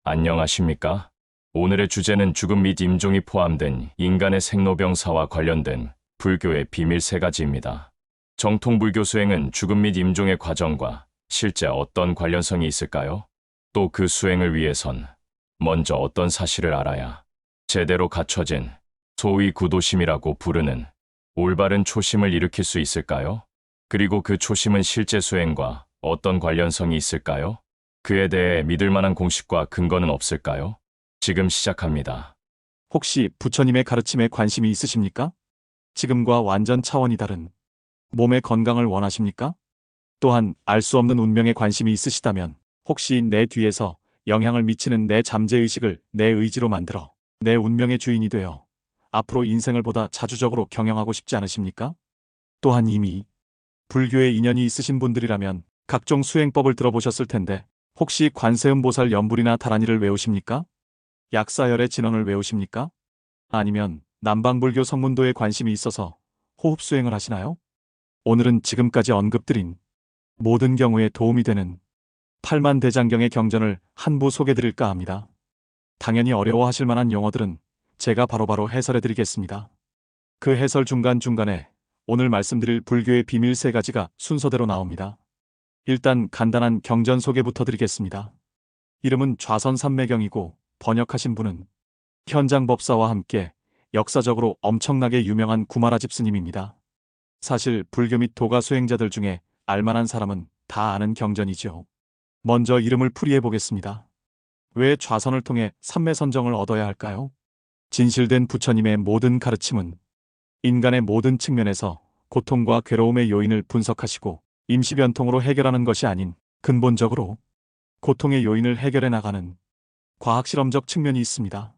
안녕하십니까? 오늘의 주제는 죽음 및 임종이 포함된 인간의 생로병사와 관련된 불교의 비밀 세 가지입니다. 정통 불교 수행은 죽음 및 임종의 과정과 실제 어떤 관련성이 있을까요? 또 그 수행을 위해선 먼저 어떤 사실을 알아야 제대로 갖춰진 소위 구도심이라고 부르는 올바른 초심을 일으킬 수 있을까요? 그리고 그 초심은 실제 수행과 어떤 관련성이 있을까요? 그에 대해 믿을 만한 공식과 근거는 없을까요? 지금 시작합니다. 혹시 부처님의 가르침에 관심이 있으십니까? 지금과 완전 차원이 다른 몸의 건강을 원하십니까? 또한 알 수 없는 운명에 관심이 있으시다면 혹시 내 뒤에서 영향을 미치는 내 잠재의식을 내 의지로 만들어 내 운명의 주인이 되어 앞으로 인생을 보다 자주적으로 경영하고 싶지 않으십니까? 또한 이미 불교에 인연이 있으신 분들이라면 각종 수행법을 들어보셨을 텐데 혹시 관세음보살 연불이나 다란이를 외우십니까? 약사열의 진언을 외우십니까? 아니면 남방불교 성문도에 관심이 있어서 호흡 수행을 하시나요? 오늘은 지금까지 언급드린 모든 경우에 도움이 되는 팔만대장경의 경전을 한 부 소개드릴까 합니다. 당연히 어려워하실 만한 용어들은 제가 바로바로 해설해드리겠습니다. 그 해설 중간중간에 오늘 말씀드릴 불교의 비밀 세 가지가 순서대로 나옵니다. 일단 간단한 경전 소개부터 드리겠습니다. 이름은 좌선삼매경이고 번역하신 분은 현장법사와 함께 역사적으로 엄청나게 유명한 구마라집 스님입니다. 사실 불교 및 도가 수행자들 중에 알만한 사람은 다 아는 경전이죠. 먼저 이름을 풀이해 보겠습니다. 왜 좌선을 통해 삼매선정을 얻어야 할까요? 진실된 부처님의 모든 가르침은 인간의 모든 측면에서 고통과 괴로움의 요인을 분석하시고 임시변통으로 해결하는 것이 아닌 근본적으로 고통의 요인을 해결해 나가는 과학실험적 측면이 있습니다.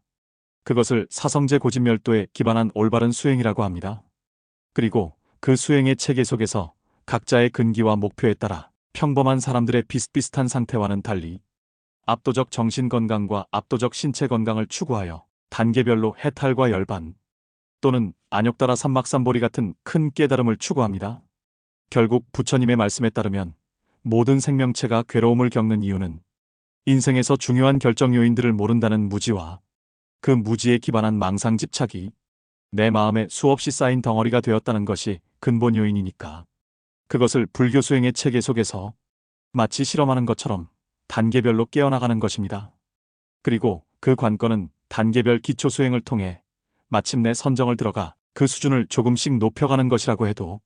그것을 사성제 고진멸도에 기반한 올바른 수행이라고 합니다. 그리고 그 수행의 체계 속에서 각자의 근기와 목표에 따라 평범한 사람들의 비슷비슷한 상태와는 달리 압도적 정신 건강과 압도적 신체 건강을 추구하여 단계별로 해탈과 열반 또는 안욕다라 삼막삼보리 같은 큰 깨달음을 추구합니다. 결국 부처님의 말씀에 따르면 모든 생명체가 괴로움을 겪는 이유는 인생에서 중요한 결정 요인들을 모른다는 무지와 그 무지에 기반한 망상 집착이 내 마음에 수없이 쌓인 덩어리가 되었다는 것이 근본 요인이니까 그것을 불교 수행의 체계 속에서 마치 실험하는 것처럼 단계별로 깨어나가는 것입니다. 그리고 그 관건은 단계별 기초 수행을 통해 마침내 선정을 들어가 그 수준을 조금씩 높여가는 것이라고 해도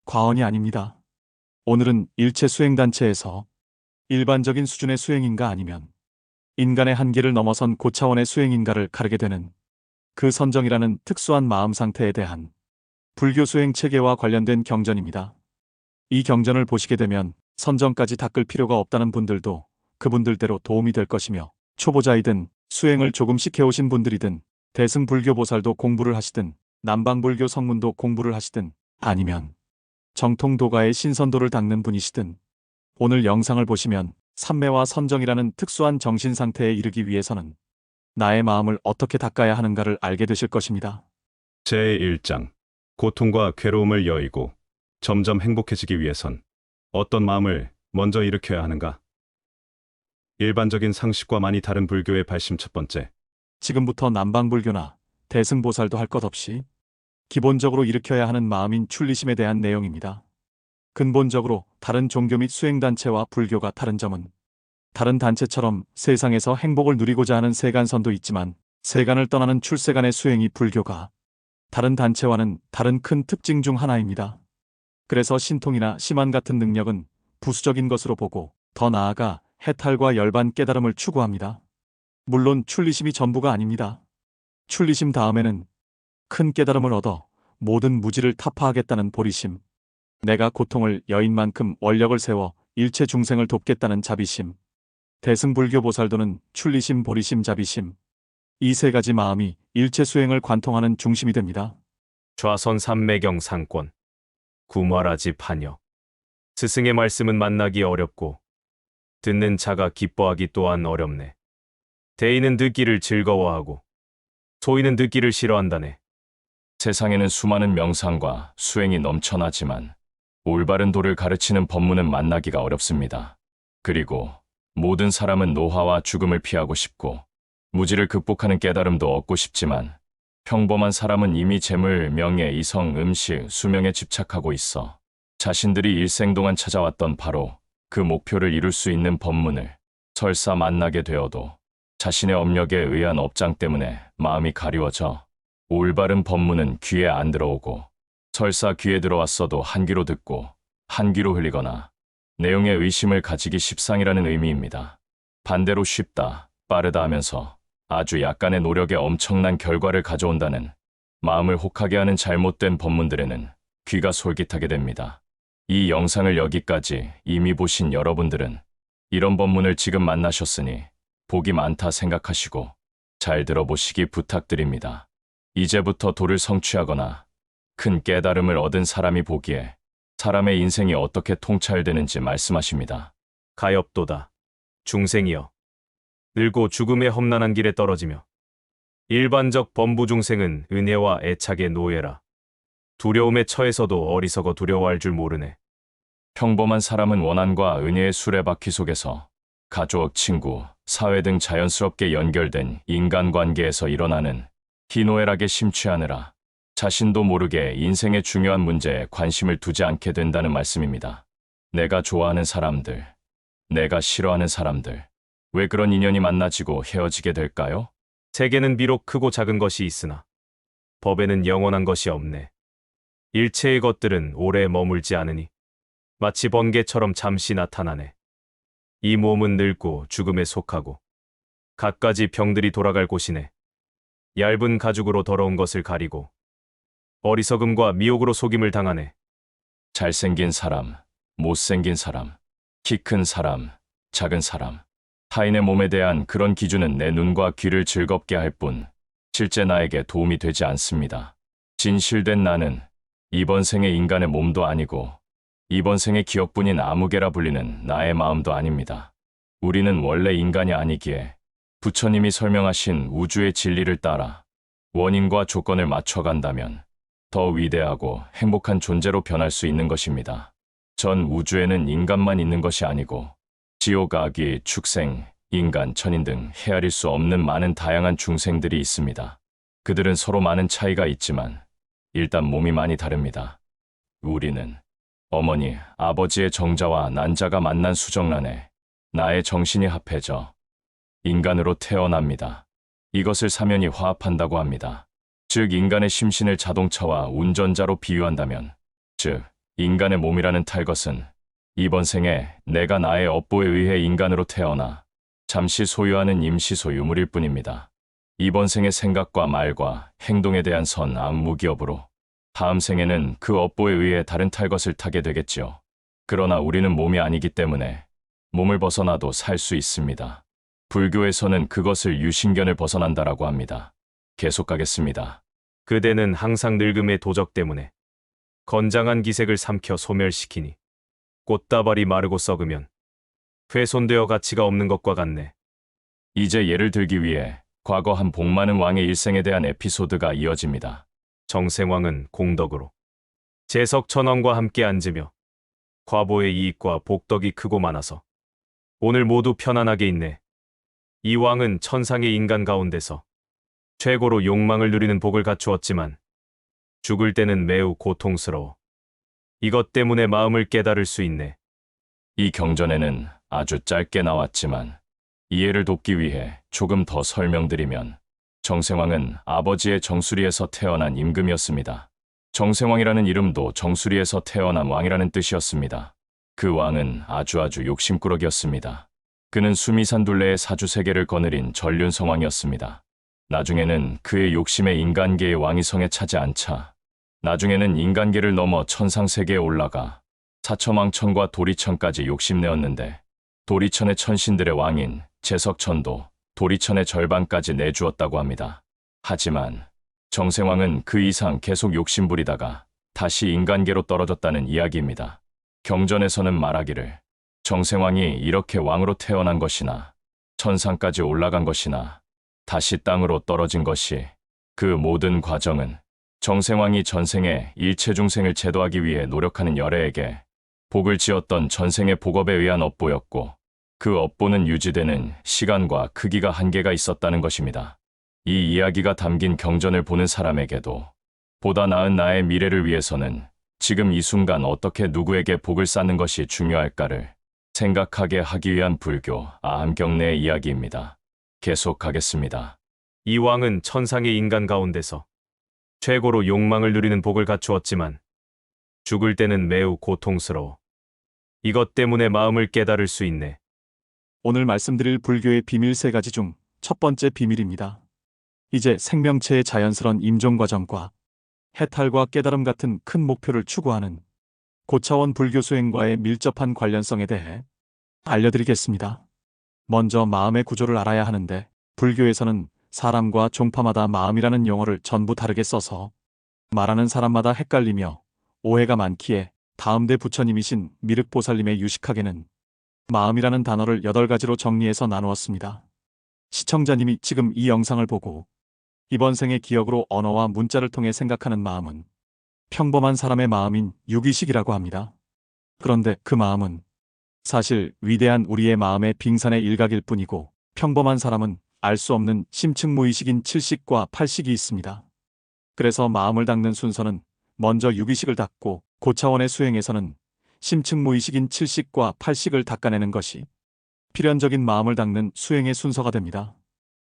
과언이 아닙니다. 오늘은 일체 수행단체에서 일반적인 수준의 수행인가 아니면 인간의 한계를 넘어선 고차원의 수행인가를 가르게 되는 그 선정이라는 특수한 마음 상태에 대한 불교 수행 체계와 관련된 경전입니다. 이 경전을 보시게 되면 선정까지 닦을 필요가 없다는 분들도 그분들대로 도움이 될 것이며 초보자이든 수행을 조금씩 해오신 분들이든 대승불교보살도 공부를 하시든 남방불교 성문도 공부를 하시든 아니면 정통도가의 신선도를 닦는 분이시든 오늘 영상을 보시면 삼매와 선정이라는 특수한 정신 상태에 이르기 위해서는 나의 마음을 어떻게 닦아야 하는가를 알게 되실 것입니다. 제1장 고통과 괴로움을 여의고 점점 행복해지기 위해선 어떤 마음을 먼저 일으켜야 하는가? 일반적인 상식과 많이 다른 불교의 발심 첫 번째. 지금부터 남방불교나 대승보살도 할 것 없이 기본적으로 일으켜야 하는 마음인 출리심에 대한 내용입니다. 근본적으로 다른 종교 및 수행단체와 불교가 다른 점은 다른 단체처럼 세상에서 행복을 누리고자 하는 세간선도 있지만 세간을 떠나는 출세간의 수행이 불교가 다른 단체와는 다른 큰 특징 중 하나입니다. 그래서 신통이나 심한 같은 능력은 부수적인 것으로 보고 더 나아가 해탈과 열반 깨달음을 추구합니다. 물론 출리심이 전부가 아닙니다. 출리심 다음에는 큰 깨달음을 얻어 모든 무지를 타파하겠다는 보리심, 내가 고통을 여인 만큼 원력을 세워 일체 중생을 돕겠다는 자비심, 대승불교 보살도는 출리심, 보리심, 자비심, 이 세 가지 마음이 일체 수행을 관통하는 중심이 됩니다. 좌선 삼매경 상권, 구마라지 판여. 스승의 말씀은 만나기 어렵고 듣는 자가 기뻐하기 또한 어렵네. 대인은 듣기를 즐거워하고 소인은 듣기를 싫어한다네. 세상에는 수많은 명상과 수행이 넘쳐나지만 올바른 도를 가르치는 법문은 만나기가 어렵습니다. 그리고 모든 사람은 노화와 죽음을 피하고 싶고 무지를 극복하는 깨달음도 얻고 싶지만 평범한 사람은 이미 재물, 명예, 이성, 음식, 수명에 집착하고 있어 자신들이 일생 동안 찾아왔던 바로 그 목표를 이룰 수 있는 법문을 설사 만나게 되어도 자신의 업력에 의한 업장 때문에 마음이 가리워져 올바른 법문은 귀에 안 들어오고 설사 귀에 들어왔어도 한 귀로 듣고 한 귀로 흘리거나 내용에 의심을 가지기 십상이라는 의미입니다. 반대로 쉽다, 빠르다 하면서 아주 약간의 노력에 엄청난 결과를 가져온다는 마음을 혹하게 하는 잘못된 법문들에는 귀가 솔깃하게 됩니다. 이 영상을 여기까지 이미 보신 여러분들은 이런 법문을 지금 만나셨으니 복이 많다 생각하시고 잘 들어보시기 부탁드립니다. 이제부터 도를 성취하거나 큰 깨달음을 얻은 사람이 보기에 사람의 인생이 어떻게 통찰되는지 말씀하십니다. 가엾도다. 중생이여. 늙고 죽음의 험난한 길에 떨어지며 일반적 범부 중생은 은혜와 애착의 노예라. 두려움에 처해서도 어리석어 두려워할 줄 모르네. 평범한 사람은 원한과 은혜의 수레바퀴 속에서 가족, 친구, 사회 등 자연스럽게 연결된 인간관계에서 일어나는 희노애락에 심취하느라 자신도 모르게 인생의 중요한 문제에 관심을 두지 않게 된다는 말씀입니다. 내가 좋아하는 사람들, 내가 싫어하는 사람들, 왜 그런 인연이 만나지고 헤어지게 될까요? 세계는 비록 크고 작은 것이 있으나 법에는 영원한 것이 없네. 일체의 것들은 오래 머물지 않으니 마치 번개처럼 잠시 나타나네. 이 몸은 늙고 죽음에 속하고 갖가지 병들이 돌아갈 곳이네. 얇은 가죽으로 더러운 것을 가리고 어리석음과 미혹으로 속임을 당하네. 잘생긴 사람, 못생긴 사람, 키 큰 사람, 작은 사람. 타인의 몸에 대한 그런 기준은 내 눈과 귀를 즐겁게 할 뿐 실제 나에게 도움이 되지 않습니다. 진실된 나는 이번 생의 인간의 몸도 아니고 이번 생의 기억뿐인 아무개라 불리는 나의 마음도 아닙니다. 우리는 원래 인간이 아니기에 부처님이 설명하신 우주의 진리를 따라 원인과 조건을 맞춰간다면 더 위대하고 행복한 존재로 변할 수 있는 것입니다. 전 우주에는 인간만 있는 것이 아니고 지옥, 아귀, 축생, 인간, 천인 등 헤아릴 수 없는 많은 다양한 중생들이 있습니다. 그들은 서로 많은 차이가 있지만 일단 몸이 많이 다릅니다. 우리는 어머니, 아버지의 정자와 난자가 만난 수정란에 나의 정신이 합해져 인간으로 태어납니다. 이것을 사면이 화합한다고 합니다. 즉 인간의 심신을 자동차와 운전자로 비유한다면, 즉 인간의 몸이라는 탈 것은 이번 생에 내가 나의 업보에 의해 인간으로 태어나 잠시 소유하는 임시 소유물일 뿐입니다. 이번 생의 생각과 말과 행동에 대한 선, 악, 무기업으로 다음 생에는 그 업보에 의해 다른 탈 것을 타게 되겠지요. 그러나 우리는 몸이 아니기 때문에 몸을 벗어나도 살 수 있습니다. 불교에서는 그것을 유신견을 벗어난다라고 합니다. 계속 가겠습니다. 그대는 항상 늙음의 도적 때문에 건장한 기색을 삼켜 소멸시키니 꽃다발이 마르고 썩으면 훼손되어 가치가 없는 것과 같네. 이제 예를 들기 위해 과거 한 복 많은 왕의 일생에 대한 에피소드가 이어집니다. 정생왕은 공덕으로 제석천왕과 함께 앉으며 과보의 이익과 복덕이 크고 많아서 오늘 모두 편안하게 있네. 이 왕은 천상의 인간 가운데서 최고로 욕망을 누리는 복을 갖추었지만 죽을 때는 매우 고통스러워. 이것 때문에 마음을 깨달을 수 있네. 이 경전에는 아주 짧게 나왔지만 이해를 돕기 위해 조금 더 설명드리면 정생왕은 아버지의 정수리에서 태어난 임금이었습니다. 정생왕이라는 이름도 정수리에서 태어난 왕이라는 뜻이었습니다. 그 왕은 아주 욕심꾸러기였습니다. 그는 수미산 둘레의 사주세계를 거느린 전륜성왕이었습니다. 나중에는 그의 욕심에 인간계의 왕이 성에 차지 않자 나중에는 인간계를 넘어 천상세계에 올라가 사천왕천과 도리천까지 욕심내었는데 도리천의 천신들의 왕인 제석천도 도리천의 절반까지 내주었다고 합니다. 하지만 정생왕은 그 이상 계속 욕심부리다가 다시 인간계로 떨어졌다는 이야기입니다. 경전에서는 말하기를 정생왕이 이렇게 왕으로 태어난 것이나 천상까지 올라간 것이나 다시 땅으로 떨어진 것이 그 모든 과정은 정생왕이 전생에 일체중생을 제도하기 위해 노력하는 열애에게 복을 지었던 전생의 복업에 의한 업보였고 그 업보는 유지되는 시간과 크기가 한계가 있었다는 것입니다. 이 이야기가 담긴 경전을 보는 사람에게도 보다 나은 나의 미래를 위해서는 지금 이 순간 어떻게 누구에게 복을 쌓는 것이 중요할까를 생각하게 하기 위한 불교 아함경례의 이야기입니다. 계속하겠습니다. 이 왕은 천상의 인간 가운데서 최고로 욕망을 누리는 복을 갖추었지만 죽을 때는 매우 고통스러워. 이것 때문에 마음을 깨달을 수 있네. 오늘 말씀드릴 불교의 비밀 3가지 중 첫 번째 비밀입니다. 이제 생명체의 자연스러운 임종 과정과 해탈과 깨달음 같은 큰 목표를 추구하는 고차원 불교 수행과의 밀접한 관련성에 대해 알려드리겠습니다. 먼저 마음의 구조를 알아야 하는데 불교에서는 사람과 종파마다 마음이라는 용어를 전부 다르게 써서 말하는 사람마다 헷갈리며 오해가 많기에 다음대 부처님이신 미륵보살님의 유식하게는 마음이라는 단어를 8가지로 정리해서 나누었습니다. 시청자님이 지금 이 영상을 보고 이번 생의 기억으로 언어와 문자를 통해 생각하는 마음은 평범한 사람의 마음인 유기식이라고 합니다. 그런데 그 마음은 사실 위대한 우리의 마음의 빙산의 일각일 뿐이고 평범한 사람은 알 수 없는 심층 무의식인 7식과 8식이 있습니다. 그래서 마음을 닦는 순서는 먼저 유기식을 닦고 고차원의 수행에서는 심층 무의식인 7식과 8식을 닦아내는 것이 필연적인 마음을 닦는 수행의 순서가 됩니다.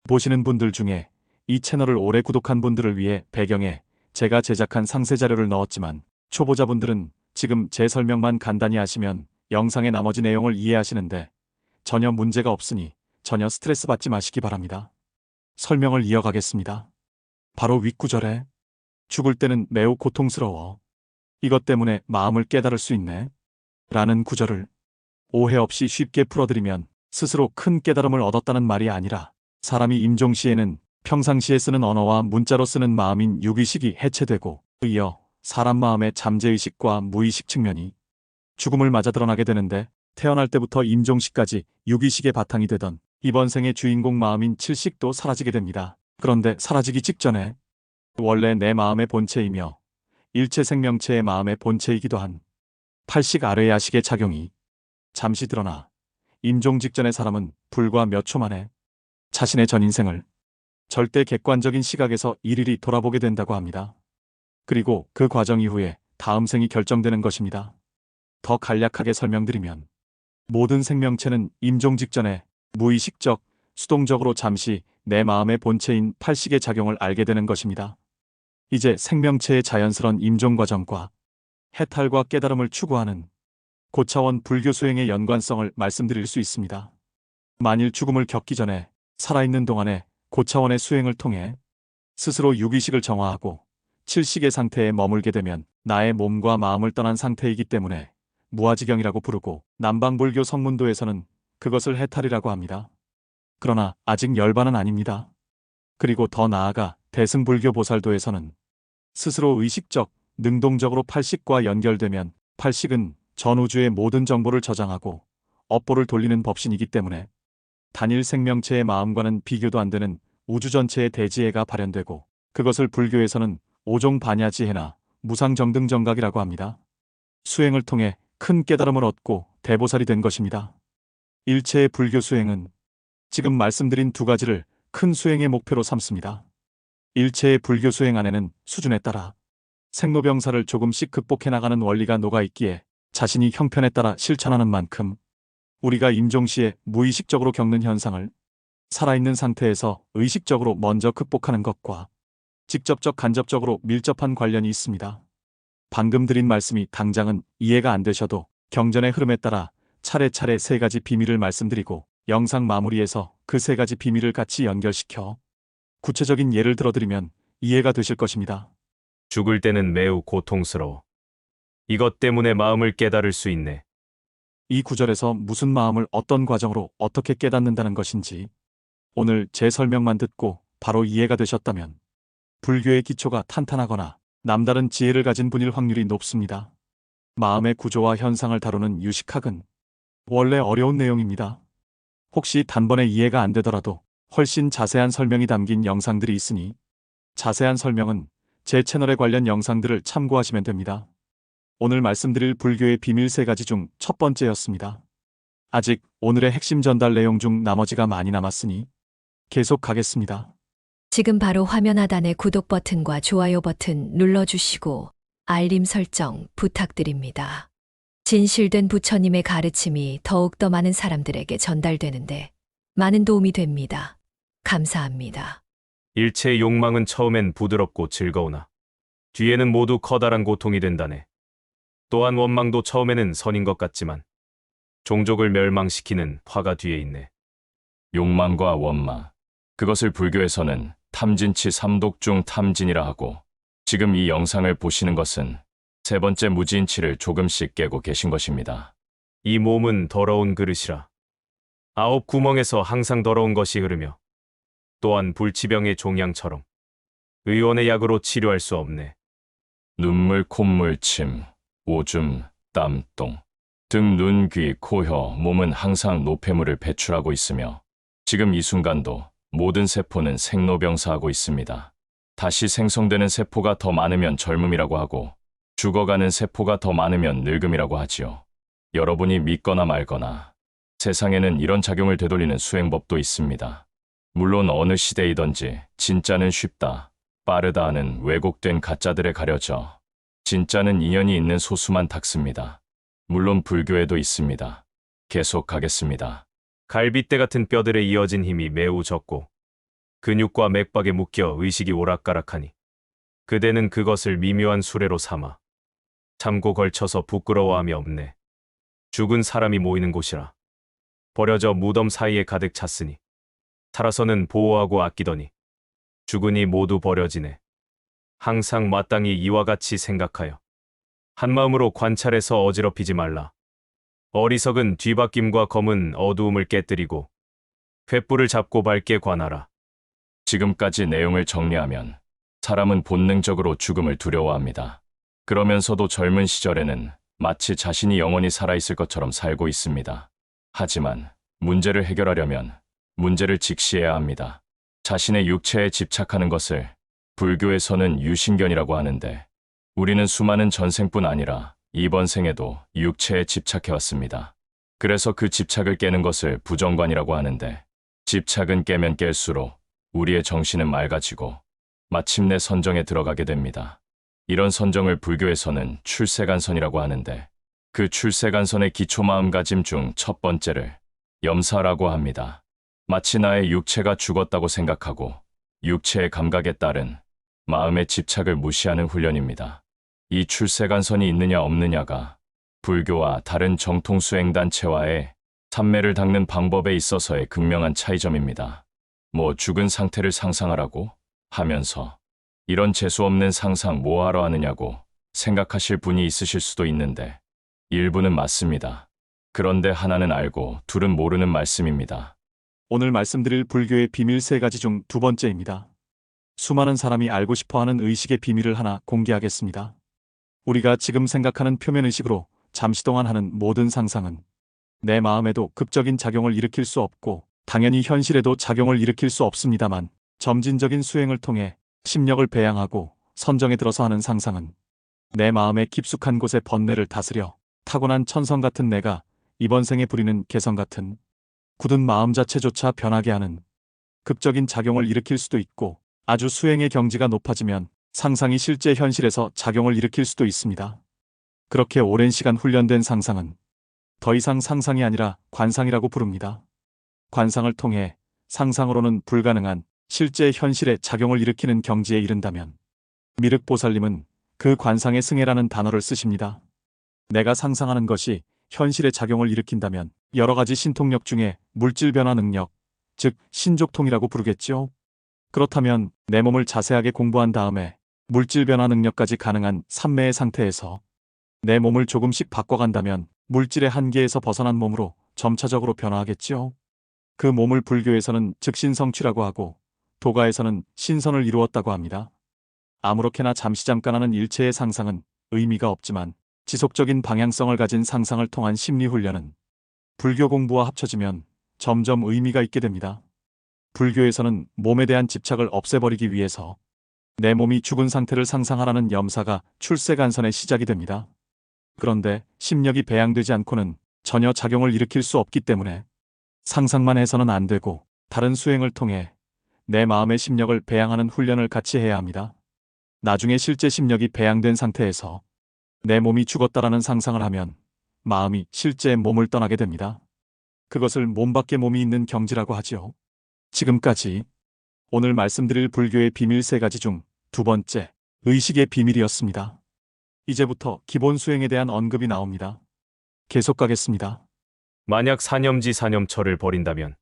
보시는 분들 중에 이 채널을 오래 구독한 분들을 위해 배경에 제가 제작한 상세 자료를 넣었지만 초보자분들은 지금 제 설명만 간단히 하시면 영상의 나머지 내용을 이해하시는데 전혀 문제가 없으니 전혀 스트레스 받지 마시기 바랍니다. 설명을 이어가겠습니다. 바로 윗구절에 죽을 때는 매우 고통스러워. 이것 때문에 마음을 깨달을 수 있네. 라는 구절을 오해 없이 쉽게 풀어드리면 스스로 큰 깨달음을 얻었다는 말이 아니라 사람이 임종시에는 평상시에 쓰는 언어와 문자로 쓰는 마음인 유기식이 해체되고 이어 사람 마음의 잠재의식과 무의식 측면이 죽음을 맞아 드러나게 되는데 태어날 때부터 임종시까지 유기식의 바탕이 되던 이번 생의 주인공 마음인 7식도 사라지게 됩니다. 그런데 사라지기 직전에 원래 내 마음의 본체이며 일체 생명체의 마음의 본체이기도 한 8식 아래의 야식의 작용이 잠시 드러나 임종 직전의 사람은 불과 몇 초 만에 자신의 전 인생을 절대 객관적인 시각에서 일일이 돌아보게 된다고 합니다. 그리고 그 과정 이후에 다음 생이 결정되는 것입니다. 더 간략하게 설명드리면 모든 생명체는 임종 직전에 무의식적, 수동적으로 잠시 내 마음의 본체인 8식의 작용을 알게 되는 것입니다. 이제 생명체의 자연스러운 임종 과정과 해탈과 깨달음을 추구하는 고차원 불교 수행의 연관성을 말씀드릴 수 있습니다. 만일 죽음을 겪기 전에 살아있는 동안에 고차원의 수행을 통해 스스로 유기식을 정화하고 7식의 상태에 머물게 되면 나의 몸과 마음을 떠난 상태이기 때문에 무아지경이라고 부르고 남방불교 성문도에서는 그것을 해탈이라고 합니다. 그러나 아직 열반은 아닙니다. 그리고 더 나아가 대승불교 보살도에서는 스스로 의식적, 능동적으로 8식과 연결되면 8식은 전 우주의 모든 정보를 저장하고 업보를 돌리는 법신이기 때문에 단일 생명체의 마음과는 비교도 안 되는 우주 전체의 대지혜가 발현되고 그것을 불교에서는 오종 반야지혜나 무상정등정각이라고 합니다. 수행을 통해 큰 깨달음을 얻고 대보살이 된 것입니다. 일체의 불교 수행은 지금 말씀드린 2가지를 큰 수행의 목표로 삼습니다. 일체의 불교 수행 안에는 수준에 따라 생로병사를 조금씩 극복해 나가는 원리가 녹아있기에 자신이 형편에 따라 실천하는 만큼 우리가 임종시에 무의식적으로 겪는 현상을 살아있는 상태에서 의식적으로 먼저 극복하는 것과 직접적 간접적으로 밀접한 관련이 있습니다. 방금 드린 말씀이 당장은 이해가 안 되셔도 경전의 흐름에 따라 차례차례 3가지 비밀을 말씀드리고 영상 마무리에서 그 3가지 비밀을 같이 연결시켜 구체적인 예를 들어드리면 이해가 되실 것입니다. 죽을 때는 매우 고통스러워. 이것 때문에 마음을 깨달을 수 있네. 이 구절에서 무슨 마음을 어떤 과정으로 어떻게 깨닫는다는 것인지 오늘 제 설명만 듣고 바로 이해가 되셨다면 불교의 기초가 탄탄하거나 남다른 지혜를 가진 분일 확률이 높습니다. 마음의 구조와 현상을 다루는 유식학은 원래 어려운 내용입니다. 혹시 단번에 이해가 안 되더라도 훨씬 자세한 설명이 담긴 영상들이 있으니 자세한 설명은 제 채널에 관련 영상들을 참고하시면 됩니다. 오늘 말씀드릴 불교의 비밀 3가지 중 첫 번째였습니다. 아직 오늘의 핵심 전달 내용 중 나머지가 많이 남았으니 계속 가겠습니다. 지금 바로 화면 하단의 구독 버튼과 좋아요 버튼 눌러주시고 알림 설정 부탁드립니다. 진실된 부처님의 가르침이 더욱더 많은 사람들에게 전달되는데 많은 도움이 됩니다. 감사합니다. 일체의 욕망은 처음엔 부드럽고 즐거우나 뒤에는 모두 커다란 고통이 된다네. 또한 원망도 처음에는 선인 것 같지만 종족을 멸망시키는 화가 뒤에 있네. 욕망과 원망. 그것을 불교에서는 탐진치 삼독 중 탐진이라 하고, 지금 이 영상을 보시는 것은 세 번째 무진치를 조금씩 깨고 계신 것입니다. 이 몸은 더러운 그릇이라. 9구멍에서 항상 더러운 것이 흐르며 또한 불치병의 종양처럼 의원의 약으로 치료할 수 없네. 눈물, 콧물, 침, 오줌, 땀, 똥 등, 눈, 귀, 코, 혀, 몸은 항상 노폐물을 배출하고 있으며 지금 이 순간도 모든 세포는 생로병사하고 있습니다. 다시 생성되는 세포가 더 많으면 젊음이라고 하고 죽어가는 세포가 더 많으면 늙음이라고 하지요. 여러분이 믿거나 말거나 세상에는 이런 작용을 되돌리는 수행법도 있습니다. 물론 어느 시대이든지 진짜는 쉽다, 빠르다 하는 왜곡된 가짜들에 가려져 진짜는 인연이 있는 소수만 닦습니다. 물론 불교에도 있습니다. 계속 가겠습니다. 갈빗대 같은 뼈들에 이어진 힘이 매우 적고 근육과 맥박에 묶여 의식이 오락가락하니 그대는 그것을 미묘한 수레로 삼아 참고 걸쳐서 부끄러워함이 없네. 죽은 사람이 모이는 곳이라 버려져 무덤 사이에 가득 찼으니 살아서는 보호하고 아끼더니 죽으니 모두 버려지네. 항상 마땅히 이와 같이 생각하여 한마음으로 관찰해서 어지럽히지 말라. 어리석은 뒤바뀜과 검은 어두움을 깨뜨리고 횃불을 잡고 밝게 관하라. 지금까지 내용을 정리하면 사람은 본능적으로 죽음을 두려워합니다. 그러면서도 젊은 시절에는 마치 자신이 영원히 살아있을 것처럼 살고 있습니다. 하지만 문제를 해결하려면 문제를 직시해야 합니다. 자신의 육체에 집착하는 것을 불교에서는 유신견이라고 하는데, 우리는 수많은 전생뿐 아니라 이번 생에도 육체에 집착해왔습니다. 그래서 그 집착을 깨는 것을 부정관이라고 하는데, 집착은 깨면 깰수록 우리의 정신은 맑아지고 마침내 선정에 들어가게 됩니다. 이런 선정을 불교에서는 출세간선이라고 하는데, 그 출세간선의 기초 마음가짐 중 첫 번째를 염사라고 합니다. 마치 나의 육체가 죽었다고 생각하고 육체의 감각에 따른 마음의 집착을 무시하는 훈련입니다. 이 출세간선이 있느냐 없느냐가 불교와 다른 정통 수행단체와의 삼매를 닦는 방법에 있어서의 극명한 차이점입니다. 죽은 상태를 상상하라고 하면서 이런 재수없는 상상 뭐하러 하느냐고 생각하실 분이 있으실 수도 있는데, 일부는 맞습니다. 그런데 하나는 알고 둘은 모르는 말씀입니다. 오늘 말씀드릴 불교의 비밀 3가지 중 두 번째입니다. 수많은 사람이 알고 싶어하는 의식의 비밀을 하나 공개하겠습니다. 우리가 지금 생각하는 표면의식으로 잠시 동안 하는 모든 상상은 내 마음에도 극적인 작용을 일으킬 수 없고 당연히 현실에도 작용을 일으킬 수 없습니다만, 점진적인 수행을 통해 심력을 배양하고 선정에 들어서 하는 상상은 내 마음의 깊숙한 곳의 번뇌를 다스려 타고난 천성 같은 내가 이번 생에 부리는 개성 같은 굳은 마음 자체조차 변하게 하는 극적인 작용을 일으킬 수도 있고, 아주 수행의 경지가 높아지면 상상이 실제 현실에서 작용을 일으킬 수도 있습니다. 그렇게 오랜 시간 훈련된 상상은 더 이상 상상이 아니라 관상이라고 부릅니다. 관상을 통해 상상으로는 불가능한 실제 현실에 작용을 일으키는 경지에 이른다면 미륵보살님은 그 관상의 승해라는 단어를 쓰십니다. 내가 상상하는 것이 현실에 작용을 일으킨다면 여러 가지 신통력 중에 물질 변화 능력, 즉 신족통이라고 부르겠죠. 그렇다면 내 몸을 자세하게 공부한 다음에 물질 변화 능력까지 가능한 삼매의 상태에서 내 몸을 조금씩 바꿔간다면 물질의 한계에서 벗어난 몸으로 점차적으로 변화하겠죠. 그 몸을 불교에서는 즉신성취라고 하고 도가에서는 신선을 이루었다고 합니다. 아무렇게나 잠깐 하는 일체의 상상은 의미가 없지만 지속적인 방향성을 가진 상상을 통한 심리훈련은 불교 공부와 합쳐지면 점점 의미가 있게 됩니다. 불교에서는 몸에 대한 집착을 없애버리기 위해서 내 몸이 죽은 상태를 상상하라는 염사가 출세간선의 시작이 됩니다. 그런데 심력이 배양되지 않고는 전혀 작용을 일으킬 수 없기 때문에 상상만 해서는 안 되고 다른 수행을 통해 내 마음의 심력을 배양하는 훈련을 같이 해야 합니다. 나중에 실제 심력이 배양된 상태에서 내 몸이 죽었다라는 상상을 하면 마음이 실제 몸을 떠나게 됩니다. 그것을 몸 밖에 몸이 있는 경지라고 하지요. 지금까지 오늘 말씀드릴 불교의 비밀 3가지 중 2번째, 의식의 비밀이었습니다. 이제부터 기본 수행에 대한 언급이 나옵니다. 계속 가겠습니다. 만약 사념지 사념처를 버린다면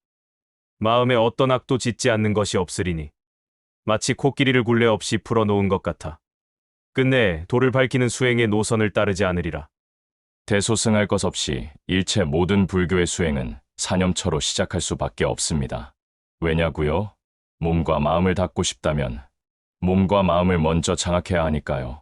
마음에 어떤 악도 짓지 않는 것이 없으리니 마치 코끼리를 굴레 없이 풀어놓은 것 같아. 끝내 도를 밝히는 수행의 노선을 따르지 않으리라. 대소승할 것 없이 일체 모든 불교의 수행은 사념처로 시작할 수밖에 없습니다. 왜냐고요? 몸과 마음을 닦고 싶다면 몸과 마음을 먼저 장악해야 하니까요.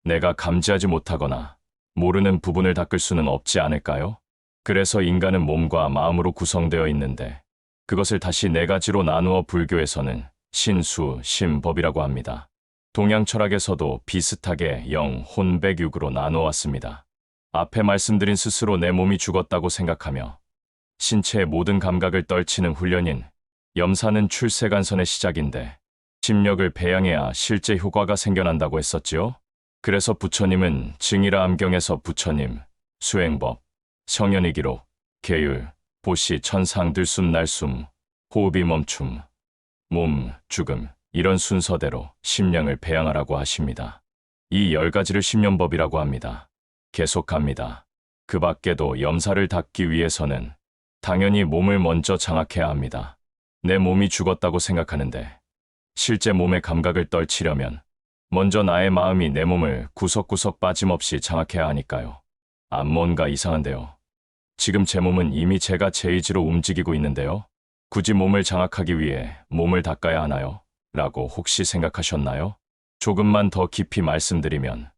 내가 감지하지 못하거나 모르는 부분을 닦을 수는 없지 않을까요? 그래서 인간은 몸과 마음으로 구성되어 있는데 그것을 다시 4가지로 나누어 불교에서는 신수, 심법이라고 합니다. 동양 철학에서도 비슷하게 영, 혼, 백, 육으로 나누어왔습니다. 앞에 말씀드린 스스로 내 몸이 죽었다고 생각하며 신체의 모든 감각을 떨치는 훈련인 염사는 출세간선의 시작인데 심력을 배양해야 실제 효과가 생겨난다고 했었지요. 그래서 부처님은 증이라 암경에서 부처님, 수행법, 성현이기록, 계율, 보시, 천상, 들숨, 날숨, 호흡이 멈춤, 몸, 죽음 이런 순서대로 심령을 배양하라고 하십니다. 이 10가지를 심연법이라고 합니다. 계속합니다. 그 밖에도 염사를 닦기 위해서는 당연히 몸을 먼저 장악해야 합니다. 내 몸이 죽었다고 생각하는데 실제 몸의 감각을 떨치려면 먼저 나의 마음이 내 몸을 구석구석 빠짐없이 장악해야 하니까요. 뭔가 이상한데요. 지금 제 몸은 이미 제가 제 의지로 움직이고 있는데요. 굳이 몸을 장악하기 위해 몸을 닦아야 하나요? 라고 혹시 생각하셨나요? 조금만 더 깊이 말씀드리면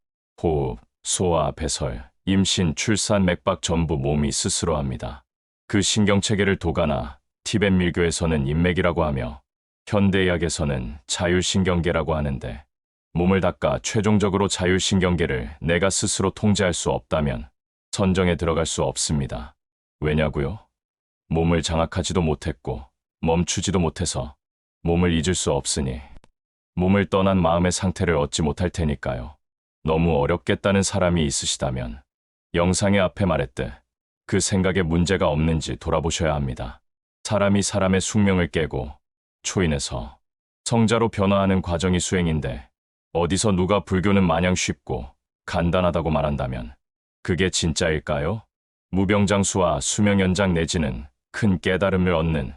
호흡, 소화, 배설, 임신, 출산, 맥박 전부 몸이 스스로 합니다. 그 신경체계를 도가나 티벳 밀교에서는 인맥이라고 하며 현대의학에서는 자율신경계라고 하는데 몸을 닦아 최종적으로 자율신경계를 내가 스스로 통제할 수 없다면 선정에 들어갈 수 없습니다. 왜냐고요? 몸을 장악하지도 못했고 멈추지도 못해서 몸을 잊을 수 없으니 몸을 떠난 마음의 상태를 얻지 못할 테니까요. 너무 어렵겠다는 사람이 있으시다면 영상의 앞에 말했듯 그 생각에 문제가 없는지 돌아보셔야 합니다. 사람이 사람의 숙명을 깨고 초인에서 성자로 변화하는 과정이 수행인데 어디서 누가 불교는 마냥 쉽고 간단하다고 말한다면 그게 진짜일까요? 무병장수와 수명연장 내지는 큰 깨달음을 얻는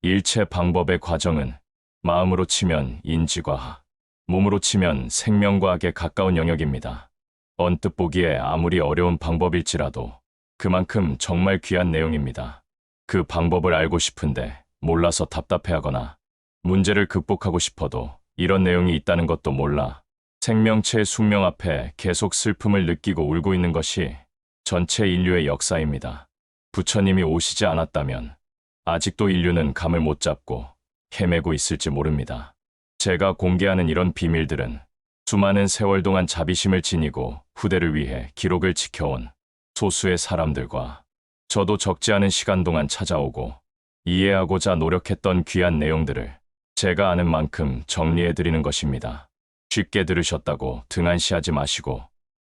일체 방법의 과정은 마음으로 치면 인지과학, 몸으로 치면 생명과학에 가까운 영역입니다. 언뜻 보기에 아무리 어려운 방법일지라도 그만큼 정말 귀한 내용입니다. 그 방법을 알고 싶은데 몰라서 답답해하거나 문제를 극복하고 싶어도 이런 내용이 있다는 것도 몰라 생명체의 숙명 앞에 계속 슬픔을 느끼고 울고 있는 것이 전체 인류의 역사입니다. 부처님이 오시지 않았다면 아직도 인류는 감을 못 잡고 헤매고 있을지 모릅니다. 제가 공개하는 이런 비밀들은 수많은 세월 동안 자비심을 지니고 후대를 위해 기록을 지켜온 소수의 사람들과 저도 적지 않은 시간 동안 찾아오고 이해하고자 노력했던 귀한 내용들을 제가 아는 만큼 정리해드리는 것입니다. 쉽게 들으셨다고 등한시하지 마시고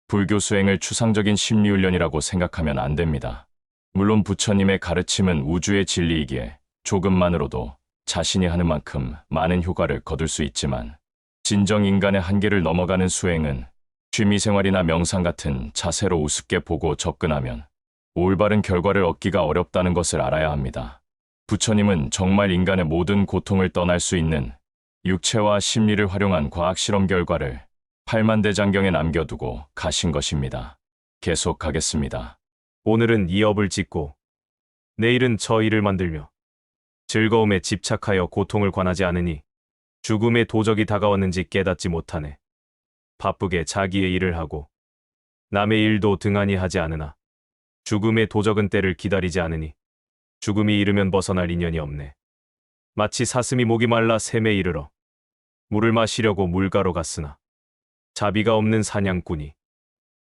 불교 수행을 추상적인 심리훈련이라고 생각하면 안 됩니다. 물론 부처님의 가르침은 우주의 진리이기에 조금만으로도 자신이 하는 만큼 많은 효과를 거둘 수 있지만 진정 인간의 한계를 넘어가는 수행은 취미생활이나 명상 같은 자세로 우습게 보고 접근하면 올바른 결과를 얻기가 어렵다는 것을 알아야 합니다. 부처님은 정말 인간의 모든 고통을 떠날 수 있는 육체와 심리를 활용한 과학 실험 결과를 팔만대장경에 남겨두고 가신 것입니다. 계속 가겠습니다. 오늘은 이 업을 짓고 내일은 저 일을 만들며 즐거움에 집착하여 고통을 관하지 않으니 죽음의 도적이 다가왔는지 깨닫지 못하네. 바쁘게 자기의 일을 하고 남의 일도 등한히 하지 않으나 죽음의 도적은 때를 기다리지 않으니 죽음이 이르면 벗어날 인연이 없네. 마치 사슴이 목이 말라 샘에 이르러 물을 마시려고 물가로 갔으나 자비가 없는 사냥꾼이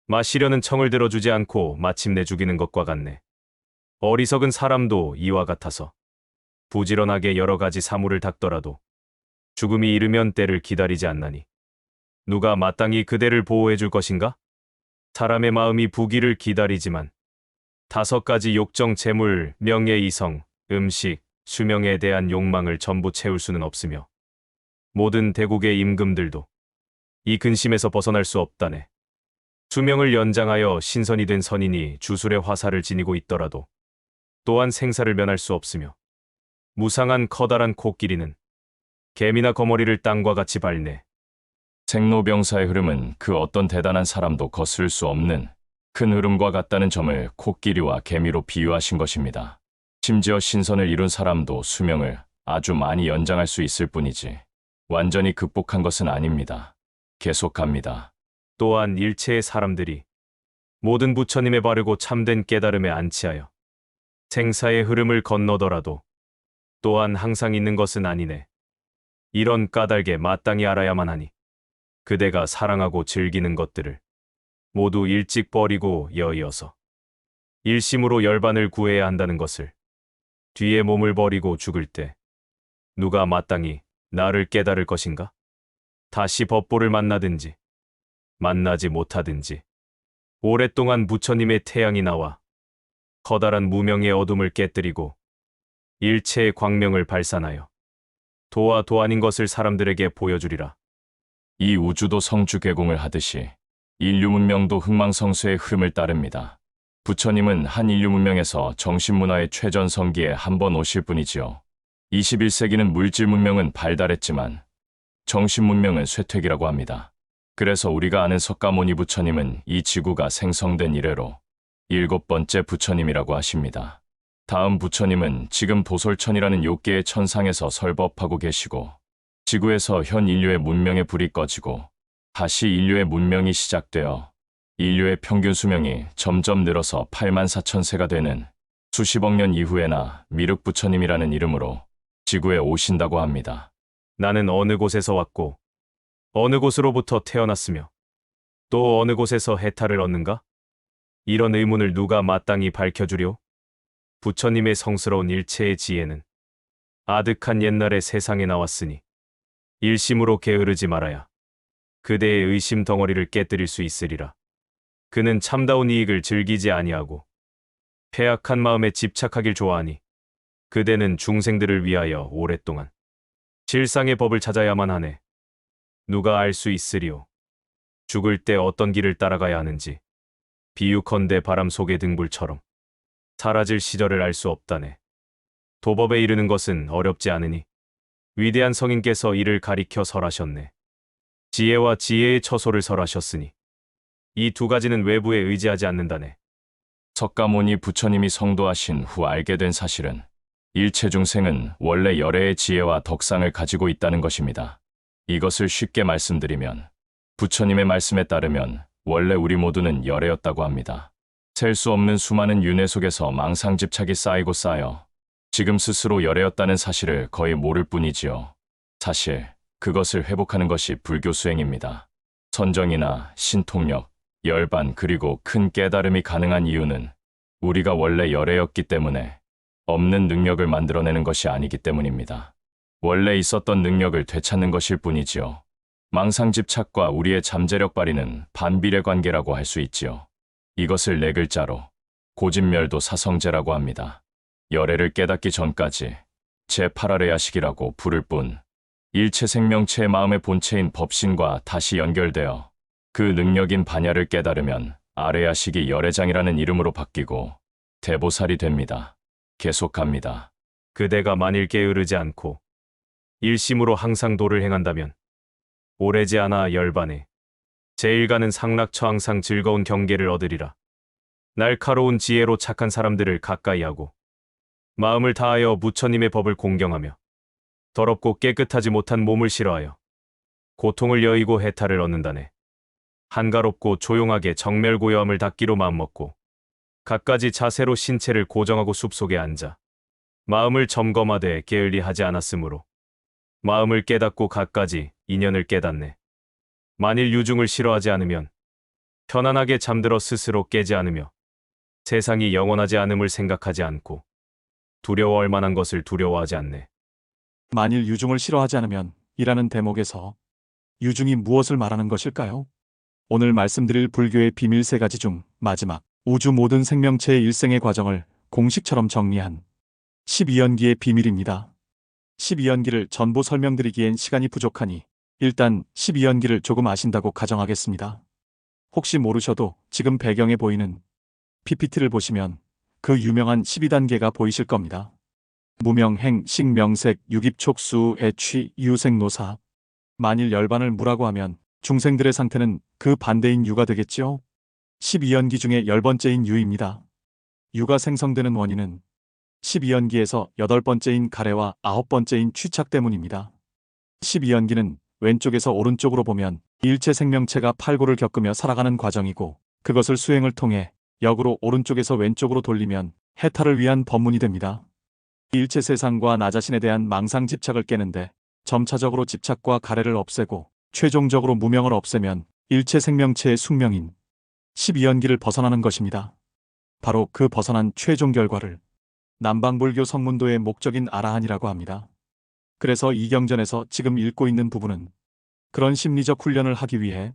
마시려는 청을 들어주지 않고 마침내 죽이는 것과 같네. 어리석은 사람도 이와 같아서 부지런하게 여러 가지 사물을 닦더라도 죽음이 이르면 때를 기다리지 않나니 누가 마땅히 그대를 보호해 줄 것인가? 사람의 마음이 부귀를 기다리지만 5가지 욕정, 재물, 명예, 이성, 음식, 수명에 대한 욕망을 전부 채울 수는 없으며 모든 대국의 임금들도 이 근심에서 벗어날 수 없다네. 수명을 연장하여 신선이 된 선인이 주술의 화살을 지니고 있더라도 또한 생사를 면할 수 없으며 무상한 커다란 코끼리는 개미나 거머리를 땅과 같이 밟네. 생로병사의 흐름은 그 어떤 대단한 사람도 거스를 수 없는 큰 흐름과 같다는 점을 코끼리와 개미로 비유하신 것입니다. 심지어 신선을 이룬 사람도 수명을 아주 많이 연장할 수 있을 뿐이지 완전히 극복한 것은 아닙니다. 계속합니다. 또한 일체의 사람들이 모든 부처님의 바르고 참된 깨달음에 안치하여 생사의 흐름을 건너더라도 또한 항상 있는 것은 아니네. 이런 까닭에 마땅히 알아야만 하니 그대가 사랑하고 즐기는 것들을 모두 일찍 버리고 여의어서 일심으로 열반을 구해야 한다는 것을 뒤에 몸을 버리고 죽을 때 누가 마땅히 나를 깨달을 것인가? 다시 법보를 만나든지 만나지 못하든지 오랫동안 부처님의 태양이 나와 커다란 무명의 어둠을 깨뜨리고 일체의 광명을 발산하여 도와 도 아닌 것을 사람들에게 보여주리라. 이 우주도 성주개공을 하듯이 인류 문명도 흥망성쇠의 흐름을 따릅니다. 부처님은 한 인류 문명에서 정신문화의 최전성기에 한 번 오실 뿐이지요. 21세기는 물질 문명은 발달했지만 정신 문명은 쇠퇴기라고 합니다. 그래서 우리가 아는 석가모니 부처님은 이 지구가 생성된 이래로 7번째 부처님이라고 하십니다. 다음 부처님은 지금 도솔천이라는 욕계의 천상에서 설법하고 계시고 지구에서 현 인류의 문명의 불이 꺼지고 다시 인류의 문명이 시작되어 인류의 평균 수명이 점점 늘어서 84,000세가 되는 수십억 년 이후에나 미륵 부처님이라는 이름으로 지구에 오신다고 합니다. 나는 어느 곳에서 왔고 어느 곳으로부터 태어났으며 또 어느 곳에서 해탈을 얻는가? 이런 의문을 누가 마땅히 밝혀주려? 부처님의 성스러운 일체의 지혜는 아득한 옛날의 세상에 나왔으니 일심으로 게으르지 말아야 그대의 의심 덩어리를 깨뜨릴 수 있으리라. 그는 참다운 이익을 즐기지 아니하고 패악한 마음에 집착하길 좋아하니 그대는 중생들을 위하여 오랫동안 실상의 법을 찾아야만 하네. 누가 알 수 있으리오. 죽을 때 어떤 길을 따라가야 하는지 비유컨대 바람 속의 등불처럼 사라질 시절을 알 수 없다네. 도법에 이르는 것은 어렵지 않으니 위대한 성인께서 이를 가리켜 설하셨네. 지혜와 지혜의 처소를 설하셨으니 이 2가지는 외부에 의지하지 않는다네. 석가모니 부처님이 성도하신 후 알게 된 사실은 일체 중생은 원래 열애의 지혜와 덕상을 가지고 있다는 것입니다. 이것을 쉽게 말씀드리면 부처님의 말씀에 따르면 원래 우리 모두는 열애였다고 합니다. 셀 수 없는 수많은 윤회 속에서 망상집착이 쌓이고 쌓여 지금 스스로 열애였다는 사실을 거의 모를 뿐이지요. 사실 그것을 회복하는 것이 불교 수행입니다. 선정이나 신통력, 열반 그리고 큰 깨달음이 가능한 이유는 우리가 원래 열애였기 때문에 없는 능력을 만들어내는 것이 아니기 때문입니다. 원래 있었던 능력을 되찾는 것일 뿐이지요. 망상집착과 우리의 잠재력 발휘는 반비례 관계라고 할 수 있지요. 이것을 4글자로 고진멸도 사성제라고 합니다. 열애를 깨닫기 전까지 제8아레야식이라고 부를 뿐 일체 생명체의 마음의 본체인 법신과 다시 연결되어 그 능력인 반야를 깨달으면 아레야식이 열애장이라는 이름으로 바뀌고 대보살이 됩니다. 계속합니다. 그대가 만일 게으르지 않고 일심으로 항상 도를 행한다면 오래지 않아 열반에 제1가는 상락처 항상 즐거운 경계를 얻으리라. 날카로운 지혜로 착한 사람들을 가까이하고 마음을 다하여 부처님의 법을 공경하며 더럽고 깨끗하지 못한 몸을 싫어하여 고통을 여의고 해탈을 얻는다네. 한가롭고 조용하게 정멸고요함을 닦기로 마음먹고 갖가지 자세로 신체를 고정하고 숲속에 앉아 마음을 점검하되 게을리하지 않았으므로 마음을 깨닫고 갖가지 인연을 깨닫네. 만일 유중을 싫어하지 않으면 편안하게 잠들어 스스로 깨지 않으며 세상이 영원하지 않음을 생각하지 않고 두려워할 만한 것을 두려워하지 않네. 만일 유중을 싫어하지 않으면 이라는 대목에서 유중이 무엇을 말하는 것일까요? 오늘 말씀드릴 불교의 비밀 세 가지 중 마지막 우주 모든 생명체의 일생의 과정을 공식처럼 정리한 12연기의 비밀입니다. 12연기를 전부 설명드리기엔 시간이 부족하니 일단 12연기를 조금 아신다고 가정하겠습니다. 혹시 모르셔도 지금 배경에 보이는 PPT를 보시면 그 유명한 12단계가 보이실 겁니다. 무명행, 식명색, 유깁촉수, 애취, 유생노사. 만일 열반을 무라고 하면 중생들의 상태는 그 반대인 유가 되겠지요? 12연기 중에 10번째인 유입니다. 유가 생성되는 원인은 12연기에서 8번째인 가래와 9번째인 취착 때문입니다. 12연기는 왼쪽에서 오른쪽으로 보면 일체 생명체가 팔고를 겪으며 살아가는 과정이고 그것을 수행을 통해 역으로 오른쪽에서 왼쪽으로 돌리면 해탈을 위한 법문이 됩니다. 일체 세상과 나 자신에 대한 망상 집착을 깨는데 점차적으로 집착과 가래를 없애고 최종적으로 무명을 없애면 일체 생명체의 숙명인 12연기를 벗어나는 것입니다. 바로 그 벗어난 최종 결과를 남방불교 성문도의 목적인 아라한이라고 합니다. 그래서 이 경전에서 지금 읽고 있는 부분은 그런 심리적 훈련을 하기 위해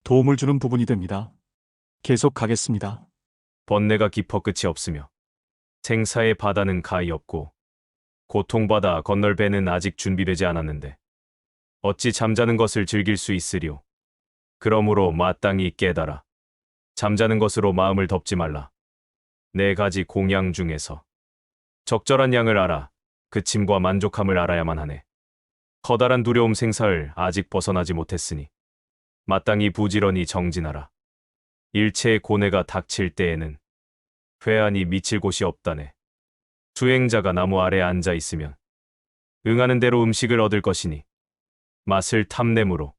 도움을 주는 부분이 됩니다. 계속 가겠습니다. 번뇌가 깊어 끝이 없으며 생사의 바다는 가히 없고 고통받아 건널 배는 아직 준비되지 않았는데 어찌 잠자는 것을 즐길 수 있으리오. 그러므로 마땅히 깨달아 잠자는 것으로 마음을 덮지 말라. 네 가지 공양 중에서 적절한 양을 알아 그침과 만족함을 알아야만 하네. 커다란 두려움 생사를 아직 벗어나지 못했으니 마땅히 부지런히 정진하라. 일체의 고뇌가 닥칠 때에는 회한이 미칠 곳이 없다네. 수행자가 나무 아래에 앉아 있으면 응하는 대로 음식을 얻을 것이니 맛을 탐냄으로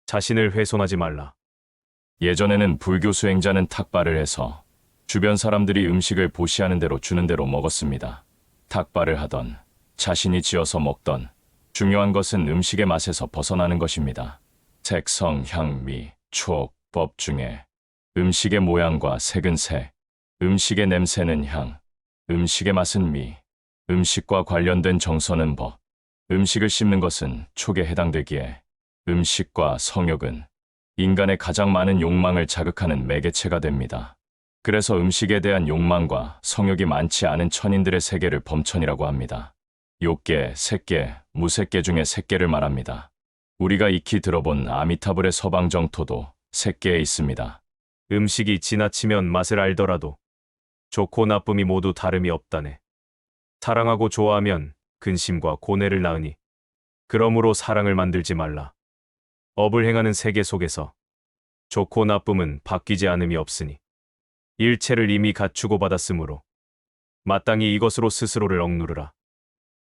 자신을 훼손하지 말라. 예전에는 불교 수행자는 탁발을 해서 주변 사람들이 음식을 보시하는 대로 주는 대로 먹었습니다. 탁발을 하던 자신이 지어서 먹던 중요한 것은 음식의 맛에서 벗어나는 것입니다. 색, 성, 향, 미, 추억, 법 중에 음식의 모양과 색은 색, 음식의 냄새는 향, 음식의 맛은 미, 음식과 관련된 정서는 법, 음식을 씹는 것은 촉에 해당되기에 음식과 성욕은 인간의 가장 많은 욕망을 자극하는 매개체가 됩니다. 그래서 음식에 대한 욕망과 성욕이 많지 않은 천인들의 세계를 범천이라고 합니다. 욕계, 색계, 무색계 중에 색계를 말합니다. 우리가 익히 들어본 아미타불의 서방정토도 색계에 있습니다. 음식이 지나치면 맛을 알더라도 좋고 나쁨이 모두 다름이 없다네. 사랑하고 좋아하면 근심과 고뇌를 낳으니 그러므로 사랑을 만들지 말라. 업을 행하는 세계 속에서 좋고 나쁨은 바뀌지 않음이 없으니 일체를 이미 갖추고 받았으므로 마땅히 이것으로 스스로를 억누르라.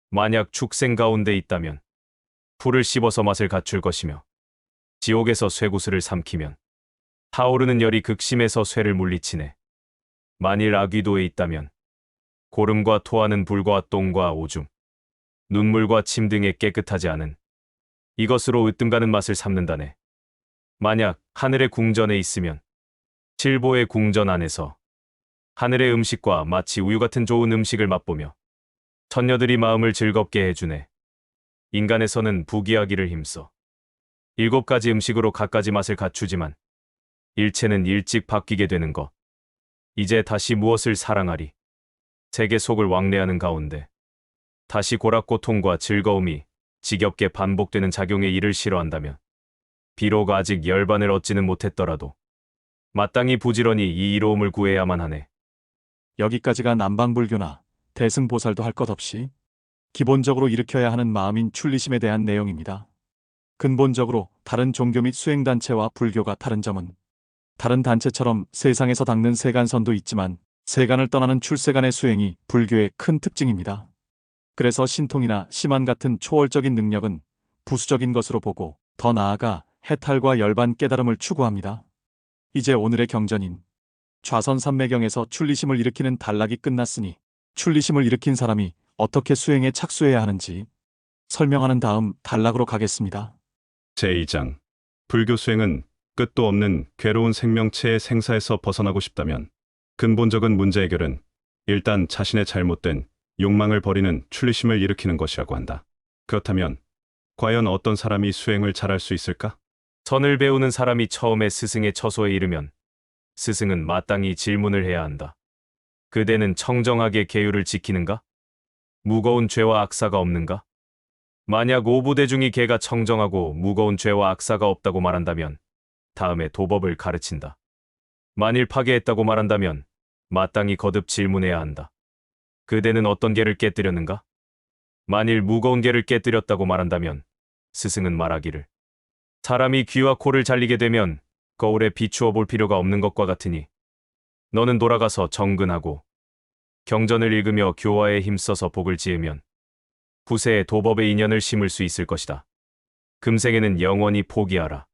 만약 축생 가운데 있다면 풀을 씹어서 맛을 갖출 것이며 지옥에서 쇠구슬을 삼키면 타오르는 열이 극심해서 쇠를 물리치네. 만일 아귀도에 있다면 고름과 토하는 불과 똥과 오줌, 눈물과 침 등의 깨끗하지 않은 이것으로 으뜸가는 맛을 삼는다네. 만약 하늘의 궁전에 있으면 칠보의 궁전 안에서 하늘의 음식과 마치 우유 같은 좋은 음식을 맛보며 천녀들이 마음을 즐겁게 해주네. 인간에서는 부귀하기를 힘써 7가지 음식으로 갖가지 맛을 갖추지만 일체는 일찍 바뀌게 되는 것. 이제 다시 무엇을 사랑하리? 세계 속을 왕래하는 가운데 다시 고락고통과 즐거움이 지겹게 반복되는 작용의 일을 싫어한다면 비록 아직 열반을 얻지는 못했더라도 마땅히 부지런히 이 이로움을 구해야만 하네. 여기까지가 남방불교나 대승보살도 할 것 없이 기본적으로 일으켜야 하는 마음인 출리심에 대한 내용입니다. 근본적으로 다른 종교 및 수행단체와 불교가 다른 점은 다른 단체처럼 세상에서 닦는 세간선도 있지만 세간을 떠나는 출세간의 수행이 불교의 큰 특징입니다. 그래서 신통이나 심한 같은 초월적인 능력은 부수적인 것으로 보고 더 나아가 해탈과 열반 깨달음을 추구합니다. 이제 오늘의 경전인 좌선 삼매경에서 출리심을 일으키는 단락이 끝났으니 출리심을 일으킨 사람이 어떻게 수행에 착수해야 하는지 설명하는 다음 단락으로 가겠습니다. 제2장 불교 수행은 끝도 없는 괴로운 생명체의 생사에서 벗어나고 싶다면 근본적인 문제 해결은 일단 자신의 잘못된 욕망을 버리는 출리심을 일으키는 것이라고 한다. 그렇다면 과연 어떤 사람이 수행을 잘할 수 있을까? 선을 배우는 사람이 처음에 스승의 처소에 이르면 스승은 마땅히 질문을 해야 한다. 그대는 청정하게 계율을 지키는가? 무거운 죄와 악사가 없는가? 만약 오부대 중이 걔가 청정하고 무거운 죄와 악사가 없다고 말한다면 다음에 도법을 가르친다. 만일 파괴했다고 말한다면 마땅히 거듭 질문해야 한다. 그대는 어떤 개를 깨뜨렸는가? 만일 무거운 개를 깨뜨렸다고 말한다면 스승은 말하기를 사람이 귀와 코를 잘리게 되면 거울에 비추어 볼 필요가 없는 것과 같으니 너는 돌아가서 정근하고 경전을 읽으며 교화에 힘써서 복을 지으면 후세에 도법의 인연을 심을 수 있을 것이다. 금생에는 영원히 포기하라.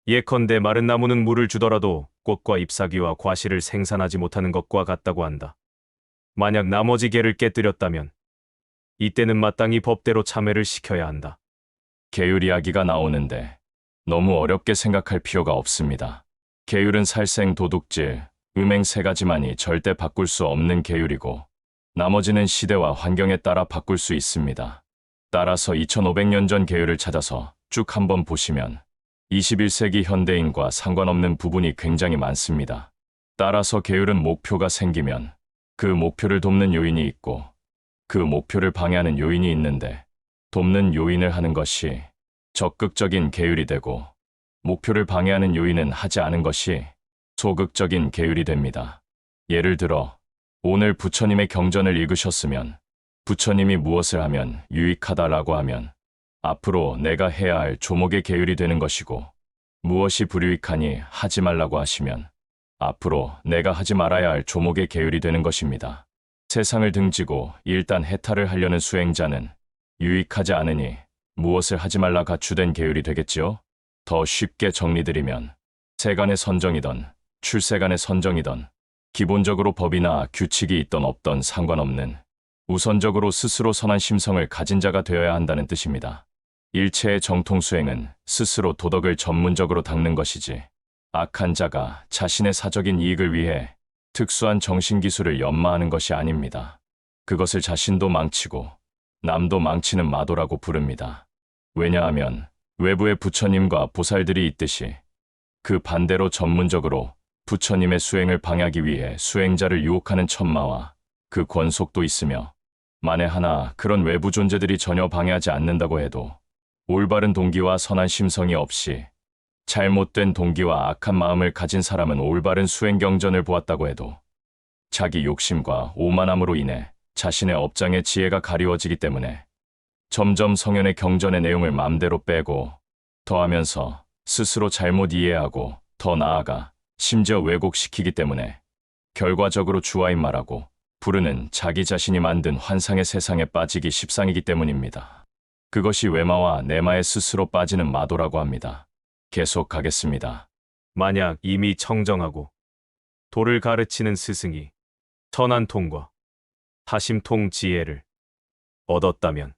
예컨대 마른 나무는 물을 주더라도 꽃과 잎사귀와 과실을 생산하지 못하는 것과 같다고 한다. 만약 나머지 개를 깨뜨렸다면 이때는 마땅히 법대로 참회를 시켜야 한다. 계율 이야기가 나오는데 너무 어렵게 생각할 필요가 없습니다. 계율은 살생, 도둑질, 음행 세 가지만이 절대 바꿀 수 없는 계율이고 나머지는 시대와 환경에 따라 바꿀 수 있습니다. 따라서 2500년 전 계율을 찾아서 쭉 한번 보시면 21세기 현대인과 상관없는 부분이 굉장히 많습니다. 따라서 계율은 목표가 생기면 그 목표를 돕는 요인이 있고 그 목표를 방해하는 요인이 있는데 돕는 요인을 하는 것이 적극적인 계율이 되고 목표를 방해하는 요인은 하지 않은 것이 소극적인 계율이 됩니다. 예를 들어 오늘 부처님의 경전을 읽으셨으면 부처님이 무엇을 하면 유익하다라고 하면 앞으로 내가 해야 할 조목의 계율이 되는 것이고 무엇이 불유익하니 하지 말라고 하시면 앞으로 내가 하지 말아야 할 조목의 계율이 되는 것입니다. 세상을 등지고 일단 해탈을 하려는 수행자는 유익하지 않으니 무엇을 하지 말라가 주된 계율이 되겠지요? 더 쉽게 정리드리면 세간의 선정이든 출세간의 선정이든 기본적으로 법이나 규칙이 있던 없던 상관없는 우선적으로 스스로 선한 심성을 가진 자가 되어야 한다는 뜻입니다. 일체의 정통수행은 스스로 도덕을 전문적으로 닦는 것이지 악한 자가 자신의 사적인 이익을 위해 특수한 정신기술을 연마하는 것이 아닙니다. 그것을 자신도 망치고 남도 망치는 마도라고 부릅니다. 왜냐하면 외부에 부처님과 보살들이 있듯이 그 반대로 전문적으로 부처님의 수행을 방해하기 위해 수행자를 유혹하는 천마와 그 권속도 있으며 만에 하나 그런 외부 존재들이 전혀 방해하지 않는다고 해도 올바른 동기와 선한 심성이 없이 잘못된 동기와 악한 마음을 가진 사람은 올바른 수행 경전을 보았다고 해도 자기 욕심과 오만함으로 인해 자신의 업장의 지혜가 가리워지기 때문에 점점 성현의 경전의 내용을 맘대로 빼고 더하면서 스스로 잘못 이해하고 더 나아가 심지어 왜곡시키기 때문에 결과적으로 주와인마라고 부르는 자기 자신이 만든 환상의 세상에 빠지기 십상이기 때문입니다. 그것이 외마와 내마에 스스로 빠지는 마도라고 합니다. 계속 가겠습니다. 만약 이미 청정하고 도를 가르치는 스승이 선한통과 타심통 지혜를 얻었다면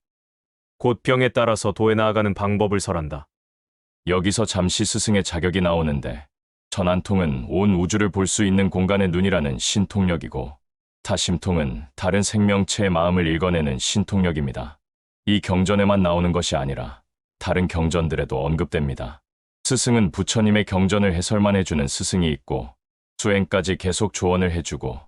곧 병에 따라서 도에 나아가는 방법을 설한다. 여기서 잠시 스승의 자격이 나오는데 천안통은 온 우주를 볼 수 있는 공간의 눈이라는 신통력이고 타심통은 다른 생명체의 마음을 읽어내는 신통력입니다. 이 경전에만 나오는 것이 아니라 다른 경전들에도 언급됩니다. 스승은 부처님의 경전을 해설만 해주는 스승이 있고 수행까지 계속 조언을 해주고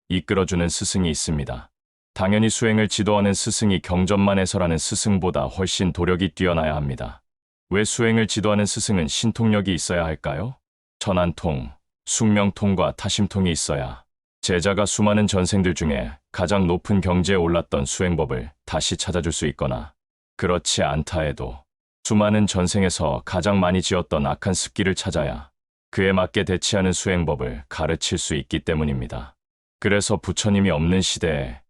이끌어주는 스승이 있습니다. 당연히 수행을 지도하는 스승이 경전만 해설하는 스승보다 훨씬 도력이 뛰어나야 합니다. 왜 수행을 지도하는 스승은 신통력이 있어야 할까요? 천안통, 숙명통과 타심통이 있어야 제자가 수많은 전생들 중에 가장 높은 경지에 올랐던 수행법을 다시 찾아줄 수 있거나 그렇지 않다 해도 수많은 전생에서 가장 많이 지었던 악한 습기를 찾아야 그에 맞게 대치하는 수행법을 가르칠 수 있기 때문입니다. 그래서 부처님이 없는 시대에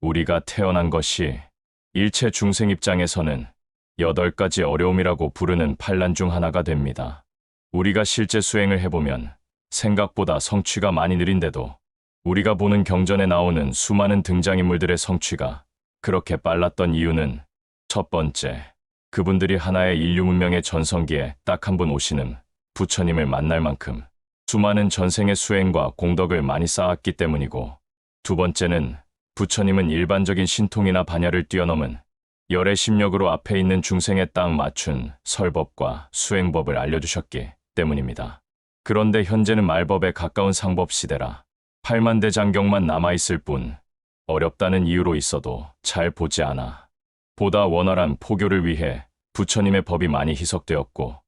우리가 태어난 것이 일체 중생 입장에서는 8가지 어려움이라고 부르는 반란 중 하나가 됩니다. 우리가 실제 수행을 해보면 생각보다 성취가 많이 느린데도 우리가 보는 경전에 나오는 수많은 등장인물들의 성취가 그렇게 빨랐던 이유는 첫 번째, 그분들이 하나의 인류 문명의 전성기에 딱 한 분 오시는 부처님을 만날 만큼 수많은 전생의 수행과 공덕을 많이 쌓았기 때문이고, 두 번째는 부처님은 일반적인 신통이나 반야를 뛰어넘은 열의 심력으로 앞에 있는 중생에 딱 맞춘 설법과 수행법을 알려주셨기 때문입니다. 그런데 현재는 말법에 가까운 상법 시대라 8만대 장경만 남아있을 뿐 어렵다는 이유로 있어도 잘 보지 않아 보다 원활한 포교를 위해 부처님의 법이 많이 희석되었고,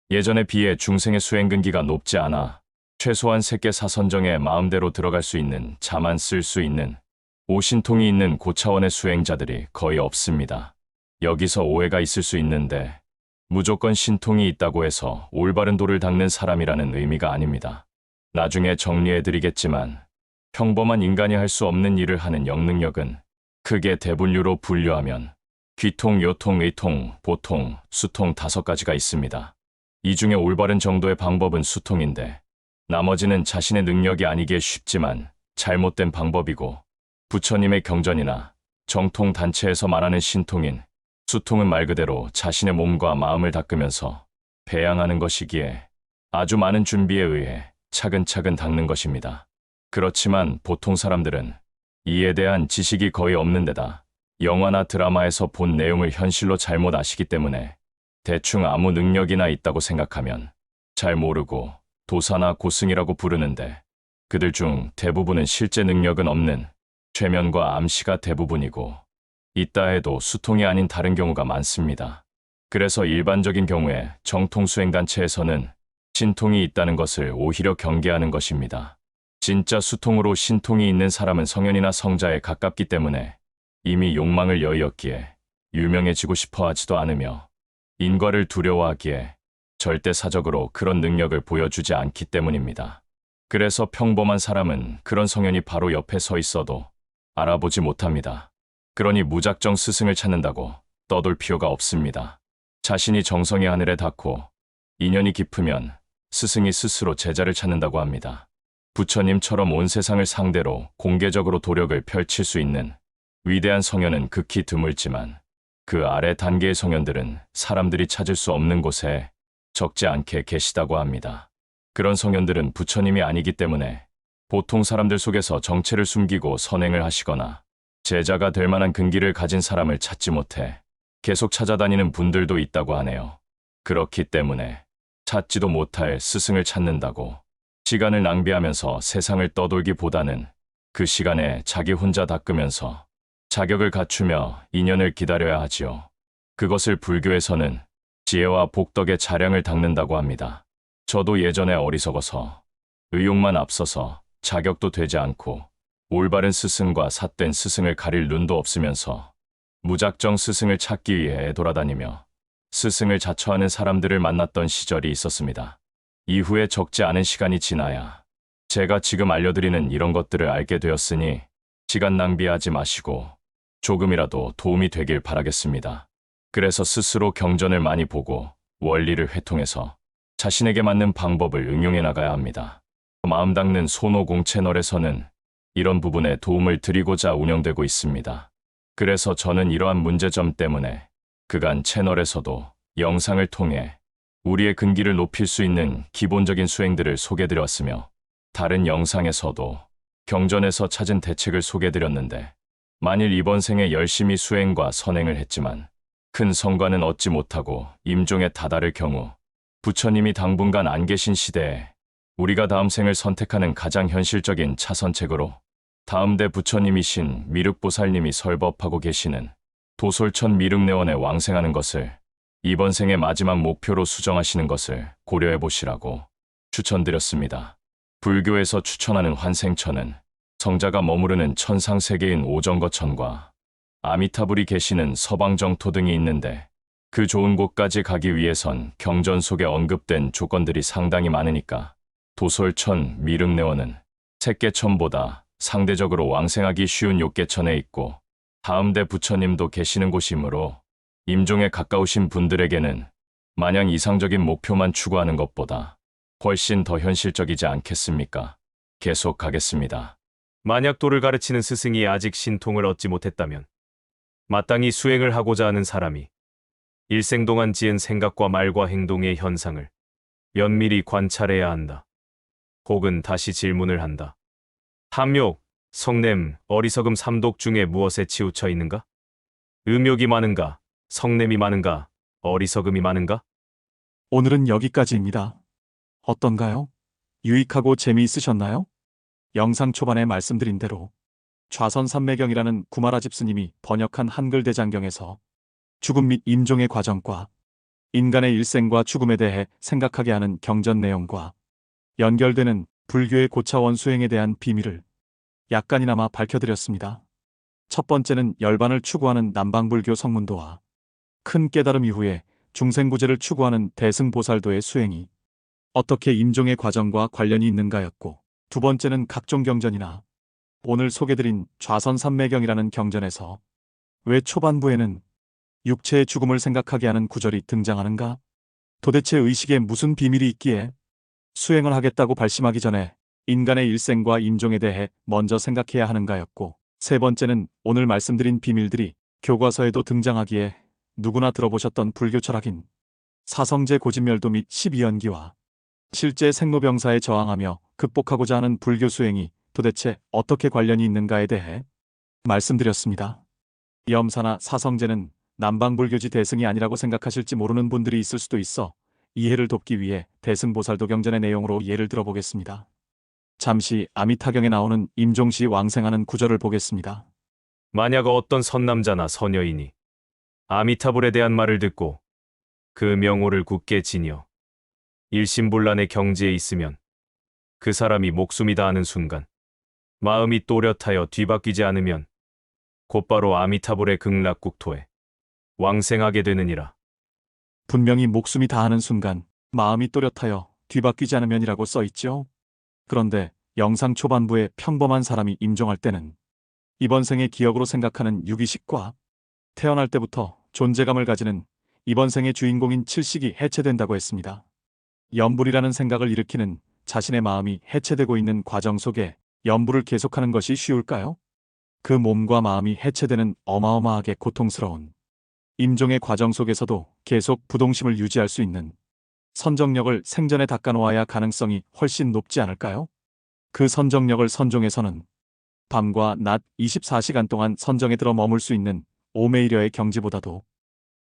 예전에 비해 중생의 수행 근기가 높지 않아 최소한 세계 사선정에 마음대로 들어갈 수 있는 자만 쓸 수 있는 오신통이 있는 고차원의 수행자들이 거의 없습니다. 여기서 오해가 있을 수 있는데, 무조건 신통이 있다고 해서 올바른 도를 닦는 사람이라는 의미가 아닙니다. 나중에 정리해드리겠지만, 평범한 인간이 할 수 없는 일을 하는 영능력은 크게 대분류로 분류하면 귀통, 요통, 의통, 보통, 수통 5가지가 있습니다. 이 중에 올바른 정도의 방법은 수통인데, 나머지는 자신의 능력이 아니기에 쉽지만 잘못된 방법이고, 부처님의 경전이나 정통 단체에서 말하는 신통인 수통은 말 그대로 자신의 몸과 마음을 닦으면서 배양하는 것이기에 아주 많은 준비에 의해 차근차근 닦는 것입니다. 그렇지만 보통 사람들은 이에 대한 지식이 거의 없는 데다 영화나 드라마에서 본 내용을 현실로 잘못 아시기 때문에 대충 아무 능력이나 있다고 생각하면 잘 모르고 도사나 고승이라고 부르는데, 그들 중 대부분은 실제 능력은 없는 최면과 암시가 대부분이고, 있다 해도 수통이 아닌 다른 경우가 많습니다. 그래서 일반적인 경우에 정통수행단체에서는 신통이 있다는 것을 오히려 경계하는 것입니다. 진짜 수통으로 신통이 있는 사람은 성현이나 성자에 가깝기 때문에 이미 욕망을 여의었기에 유명해지고 싶어 하지도 않으며 인과를 두려워하기에 절대사적으로 그런 능력을 보여주지 않기 때문입니다. 그래서 평범한 사람은 그런 성현이 바로 옆에 서 있어도 알아보지 못합니다. 그러니 무작정 스승을 찾는다고 떠돌 필요가 없습니다. 자신이 정성의 하늘에 닿고 인연이 깊으면 스승이 스스로 제자를 찾는다고 합니다. 부처님처럼 온 세상을 상대로 공개적으로 도력을 펼칠 수 있는 위대한 성현은 극히 드물지만, 그 아래 단계의 성현들은 사람들이 찾을 수 없는 곳에 적지 않게 계시다고 합니다. 그런 성현들은 부처님이 아니기 때문에 보통 사람들 속에서 정체를 숨기고 선행을 하시거나 제자가 될 만한 근기를 가진 사람을 찾지 못해 계속 찾아다니는 분들도 있다고 하네요. 그렇기 때문에 찾지도 못할 스승을 찾는다고 시간을 낭비하면서 세상을 떠돌기보다는 그 시간에 자기 혼자 닦으면서 자격을 갖추며 인연을 기다려야 하지요. 그것을 불교에서는 지혜와 복덕의 자량을 닦는다고 합니다. 저도 예전에 어리석어서 의욕만 앞서서 자격도 되지 않고 올바른 스승과 삿된 스승을 가릴 눈도 없으면서 무작정 스승을 찾기 위해 돌아다니며 스승을 자처하는 사람들을 만났던 시절이 있었습니다. 이후에 적지 않은 시간이 지나야 제가 지금 알려드리는 이런 것들을 알게 되었으니 시간 낭비하지 마시고 조금이라도 도움이 되길 바라겠습니다. 그래서 스스로 경전을 많이 보고 원리를 회통해서 자신에게 맞는 방법을 응용해 나가야 합니다. 마음 닦는 손오공 채널에서는 이런 부분에 도움을 드리고자 운영되고 있습니다. 그래서 저는 이러한 문제점 때문에 그간 채널에서도 영상을 통해 우리의 근기를 높일 수 있는 기본적인 수행들을 소개드렸으며, 다른 영상에서도 경전에서 찾은 대책을 소개드렸는데, 만일 이번 생에 열심히 수행과 선행을 했지만 큰 성과는 얻지 못하고 임종에 다다를 경우, 부처님이 당분간 안 계신 시대에 우리가 다음 생을 선택하는 가장 현실적인 차선책으로 다음대 부처님이신 미륵보살님이 설법하고 계시는 도솔천 미륵내원에 왕생하는 것을 이번 생의 마지막 목표로 수정하시는 것을 고려해 보시라고 추천드렸습니다. 불교에서 추천하는 환생천은 성자가 머무르는 천상세계인 오정거천과 아미타불이 계시는 서방정토 등이 있는데, 그 좋은 곳까지 가기 위해선 경전 속에 언급된 조건들이 상당히 많으니까 도솔천 미륵내원은 색계천보다 상대적으로 왕생하기 쉬운 욕계천에 있고, 다음대 부처님도 계시는 곳이므로 임종에 가까우신 분들에게는 마냥 이상적인 목표만 추구하는 것보다 훨씬 더 현실적이지 않겠습니까? 계속 가겠습니다. 만약 도를 가르치는 스승이 아직 신통을 얻지 못했다면 마땅히 수행을 하고자 하는 사람이 일생 동안 지은 생각과 말과 행동의 현상을 면밀히 관찰해야 한다. 혹은 다시 질문을 한다. 탐욕, 성냄, 어리석음 삼독 중에 무엇에 치우쳐 있는가? 음욕이 많은가? 성냄이 많은가? 어리석음이 많은가? 오늘은 여기까지입니다. 어떤가요? 유익하고 재미있으셨나요? 영상 초반에 말씀드린 대로 좌선 삼매경이라는 구마라 집스님이 번역한 한글 대장경에서 죽음 및 임종의 과정과 인간의 일생과 죽음에 대해 생각하게 하는 경전 내용과 연결되는 불교의 고차원 수행에 대한 비밀을 약간이나마 밝혀드렸습니다. 첫 번째는 열반을 추구하는 남방불교 성문도와 큰 깨달음 이후에 중생구제를 추구하는 대승보살도의 수행이 어떻게 임종의 과정과 관련이 있는가였고, 두 번째는 각종 경전이나 오늘 소개드린 좌선 삼매경이라는 경전에서 왜 초반부에는 육체의 죽음을 생각하게 하는 구절이 등장하는가? 도대체 의식에 무슨 비밀이 있기에 수행을 하겠다고 발심하기 전에 인간의 일생과 임종에 대해 먼저 생각해야 하는가였고, 세 번째는 오늘 말씀드린 비밀들이 교과서에도 등장하기에 누구나 들어보셨던 불교 철학인 사성제 고진멸도 및 12연기와 실제 생로병사에 저항하며 극복하고자 하는 불교 수행이 도대체 어떻게 관련이 있는가에 대해 말씀드렸습니다. 염사나 사성제는 남방불교지 대승이 아니라고 생각하실지 모르는 분들이 있을 수도 있어 이해를 돕기 위해 대승보살도 경전의 내용으로 예를 들어보겠습니다. 잠시 아미타경에 나오는 임종시 왕생하는 구절을 보겠습니다. 만약 어떤 선남자나 선여인이 아미타불에 대한 말을 듣고 그 명호를 굳게 지녀 일심불란의 경지에 있으면 그 사람이 목숨이 다하는 순간 마음이 또렷하여 뒤바뀌지 않으면 곧바로 아미타불의 극락국토에 왕생하게 되느니라. 분명히 목숨이 다하는 순간 마음이 또렷하여 뒤바뀌지 않으면이라고 써있죠. 그런데 영상 초반부에 평범한 사람이 임종할 때는 이번 생의 기억으로 생각하는 유기식과 태어날 때부터 존재감을 가지는 이번 생의 주인공인 칠식이 해체된다고 했습니다. 염불이라는 생각을 일으키는 자신의 마음이 해체되고 있는 과정 속에 염불을 계속하는 것이 쉬울까요? 그 몸과 마음이 해체되는 어마어마하게 고통스러운 임종의 과정 속에서도 계속 부동심을 유지할 수 있는 선정력을 생전에 닦아놓아야 가능성이 훨씬 높지 않을까요? 그 선정력을 선종에서는 밤과 낮 24시간 동안 선정에 들어 머물 수 있는 오매이려의 경지보다도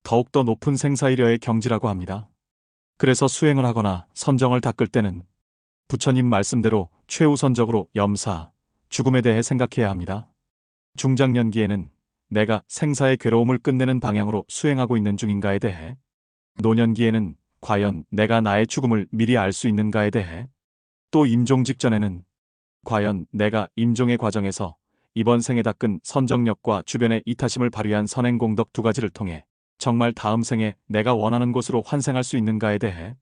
더욱더 높은 생사이려의 경지라고 합니다. 그래서 수행을 하거나 선정을 닦을 때는 부처님 말씀대로 최우선적으로 염사, 죽음에 대해 생각해야 합니다. 중장년기에는 내가 생사의 괴로움을 끝내는 방향으로 수행하고 있는 중인가에 대해, 노년기에는 과연 내가 나의 죽음을 미리 알 수 있는가에 대해, 또 임종 직전에는 과연 내가 임종의 과정에서 이번 생에 닦은 선정력과 주변의 이타심을 발휘한 선행공덕 두 가지를 통해 정말 다음 생에 내가 원하는 곳으로 환생할 수 있는가에 대해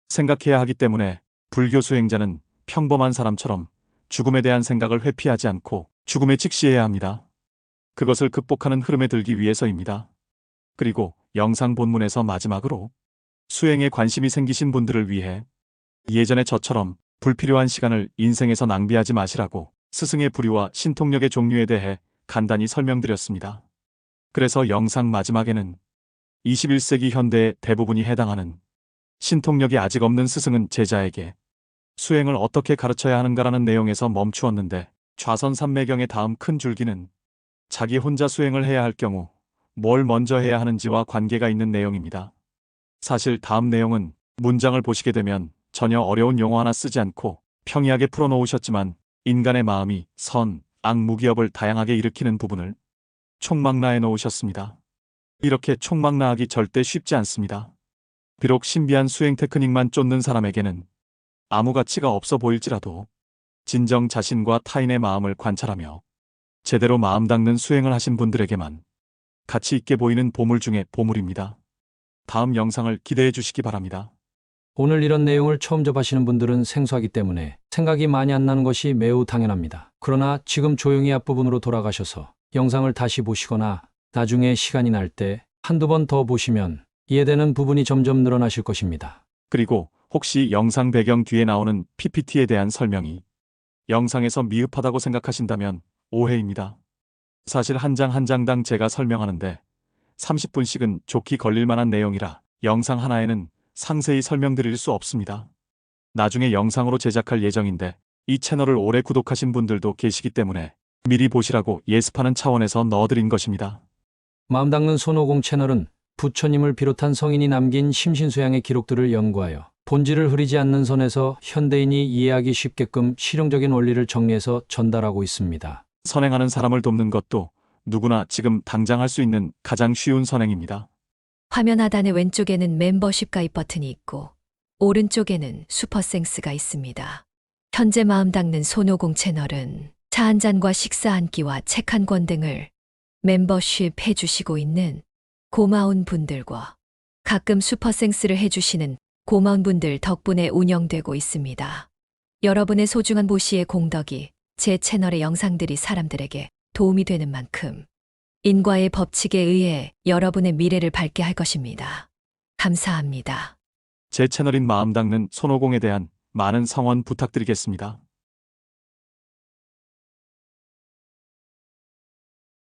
생각해야 하기 때문에 불교 수행자는 평범한 사람처럼 죽음에 대한 생각을 회피하지 않고 죽음에 직시해야 합니다. 그것을 극복하는 흐름에 들기 위해서입니다. 그리고 영상 본문에서 마지막으로 수행에 관심이 생기신 분들을 위해 예전에 저처럼 불필요한 시간을 인생에서 낭비하지 마시라고 스승의 부류와 신통력의 종류에 대해 간단히 설명드렸습니다. 그래서 영상 마지막에는 21세기 현대의 대부분이 해당하는 신통력이 아직 없는 스승은 제자에게 수행을 어떻게 가르쳐야 하는가라는 내용에서 멈추었는데, 좌선 삼매경의 다음 큰 줄기는 자기 혼자 수행을 해야 할 경우 뭘 먼저 해야 하는지와 관계가 있는 내용입니다. 사실 다음 내용은 문장을 보시게 되면 전혀 어려운 용어 하나 쓰지 않고 평이하게 풀어놓으셨지만 인간의 마음이 선, 악, 무기업을 다양하게 일으키는 부분을 총망라해 놓으셨습니다. 이렇게 총망라하기 절대 쉽지 않습니다. 비록 신비한 수행 테크닉만 쫓는 사람에게는 아무 가치가 없어 보일지라도 진정 자신과 타인의 마음을 관찰하며 제대로 마음 닦는 수행을 하신 분들에게만 가치 있게 보이는 보물 중에 보물입니다. 다음 영상을 기대해 주시기 바랍니다. 오늘 이런 내용을 처음 접하시는 분들은 생소하기 때문에 생각이 많이 안 나는 것이 매우 당연합니다. 그러나 지금 조용히 앞부분으로 돌아가셔서 영상을 다시 보시거나 나중에 시간이 날 때 한두 번 더 보시면 이해되는 부분이 점점 늘어나실 것입니다. 그리고 혹시 영상 배경 뒤에 나오는 PPT에 대한 설명이 영상에서 미흡하다고 생각하신다면 오해입니다. 사실 한 장 한 장당 제가 설명하는데 30분씩은 좋게 걸릴 만한 내용이라 영상 하나에는 상세히 설명드릴 수 없습니다. 나중에 영상으로 제작할 예정인데 이 채널을 오래 구독하신 분들도 계시기 때문에 미리 보시라고 예습하는 차원에서 넣어드린 것입니다. 마음 닦는 손오공 채널은 부처님을 비롯한 성인이 남긴 심신수양의 기록들을 연구하여 본질을 흐리지 않는 선에서 현대인이 이해하기 쉽게끔 실용적인 원리를 정리해서 전달하고 있습니다. 선행하는 사람을 돕는 것도 누구나 지금 당장 할 수 있는 가장 쉬운 선행입니다. 화면 하단의 왼쪽에는 멤버십 가입 버튼이 있고 오른쪽에는 슈퍼생스가 있습니다. 현재 마음 닦는 손오공 채널은 차 한 잔과 식사 한 끼와 책 한 권 등을 멤버십 해주시고 있는 고마운 분들과 가끔 슈퍼생스를 해주시는 고마운 분들 덕분에 운영되고 있습니다. 여러분의 소중한 보시의 공덕이 제 채널의 영상들이 사람들에게 도움이 되는 만큼 인과의 법칙에 의해 여러분의 미래를 밝게 할 것입니다. 감사합니다. 제 채널인 마음 닦는 손오공에 대한 많은 성원 부탁드리겠습니다.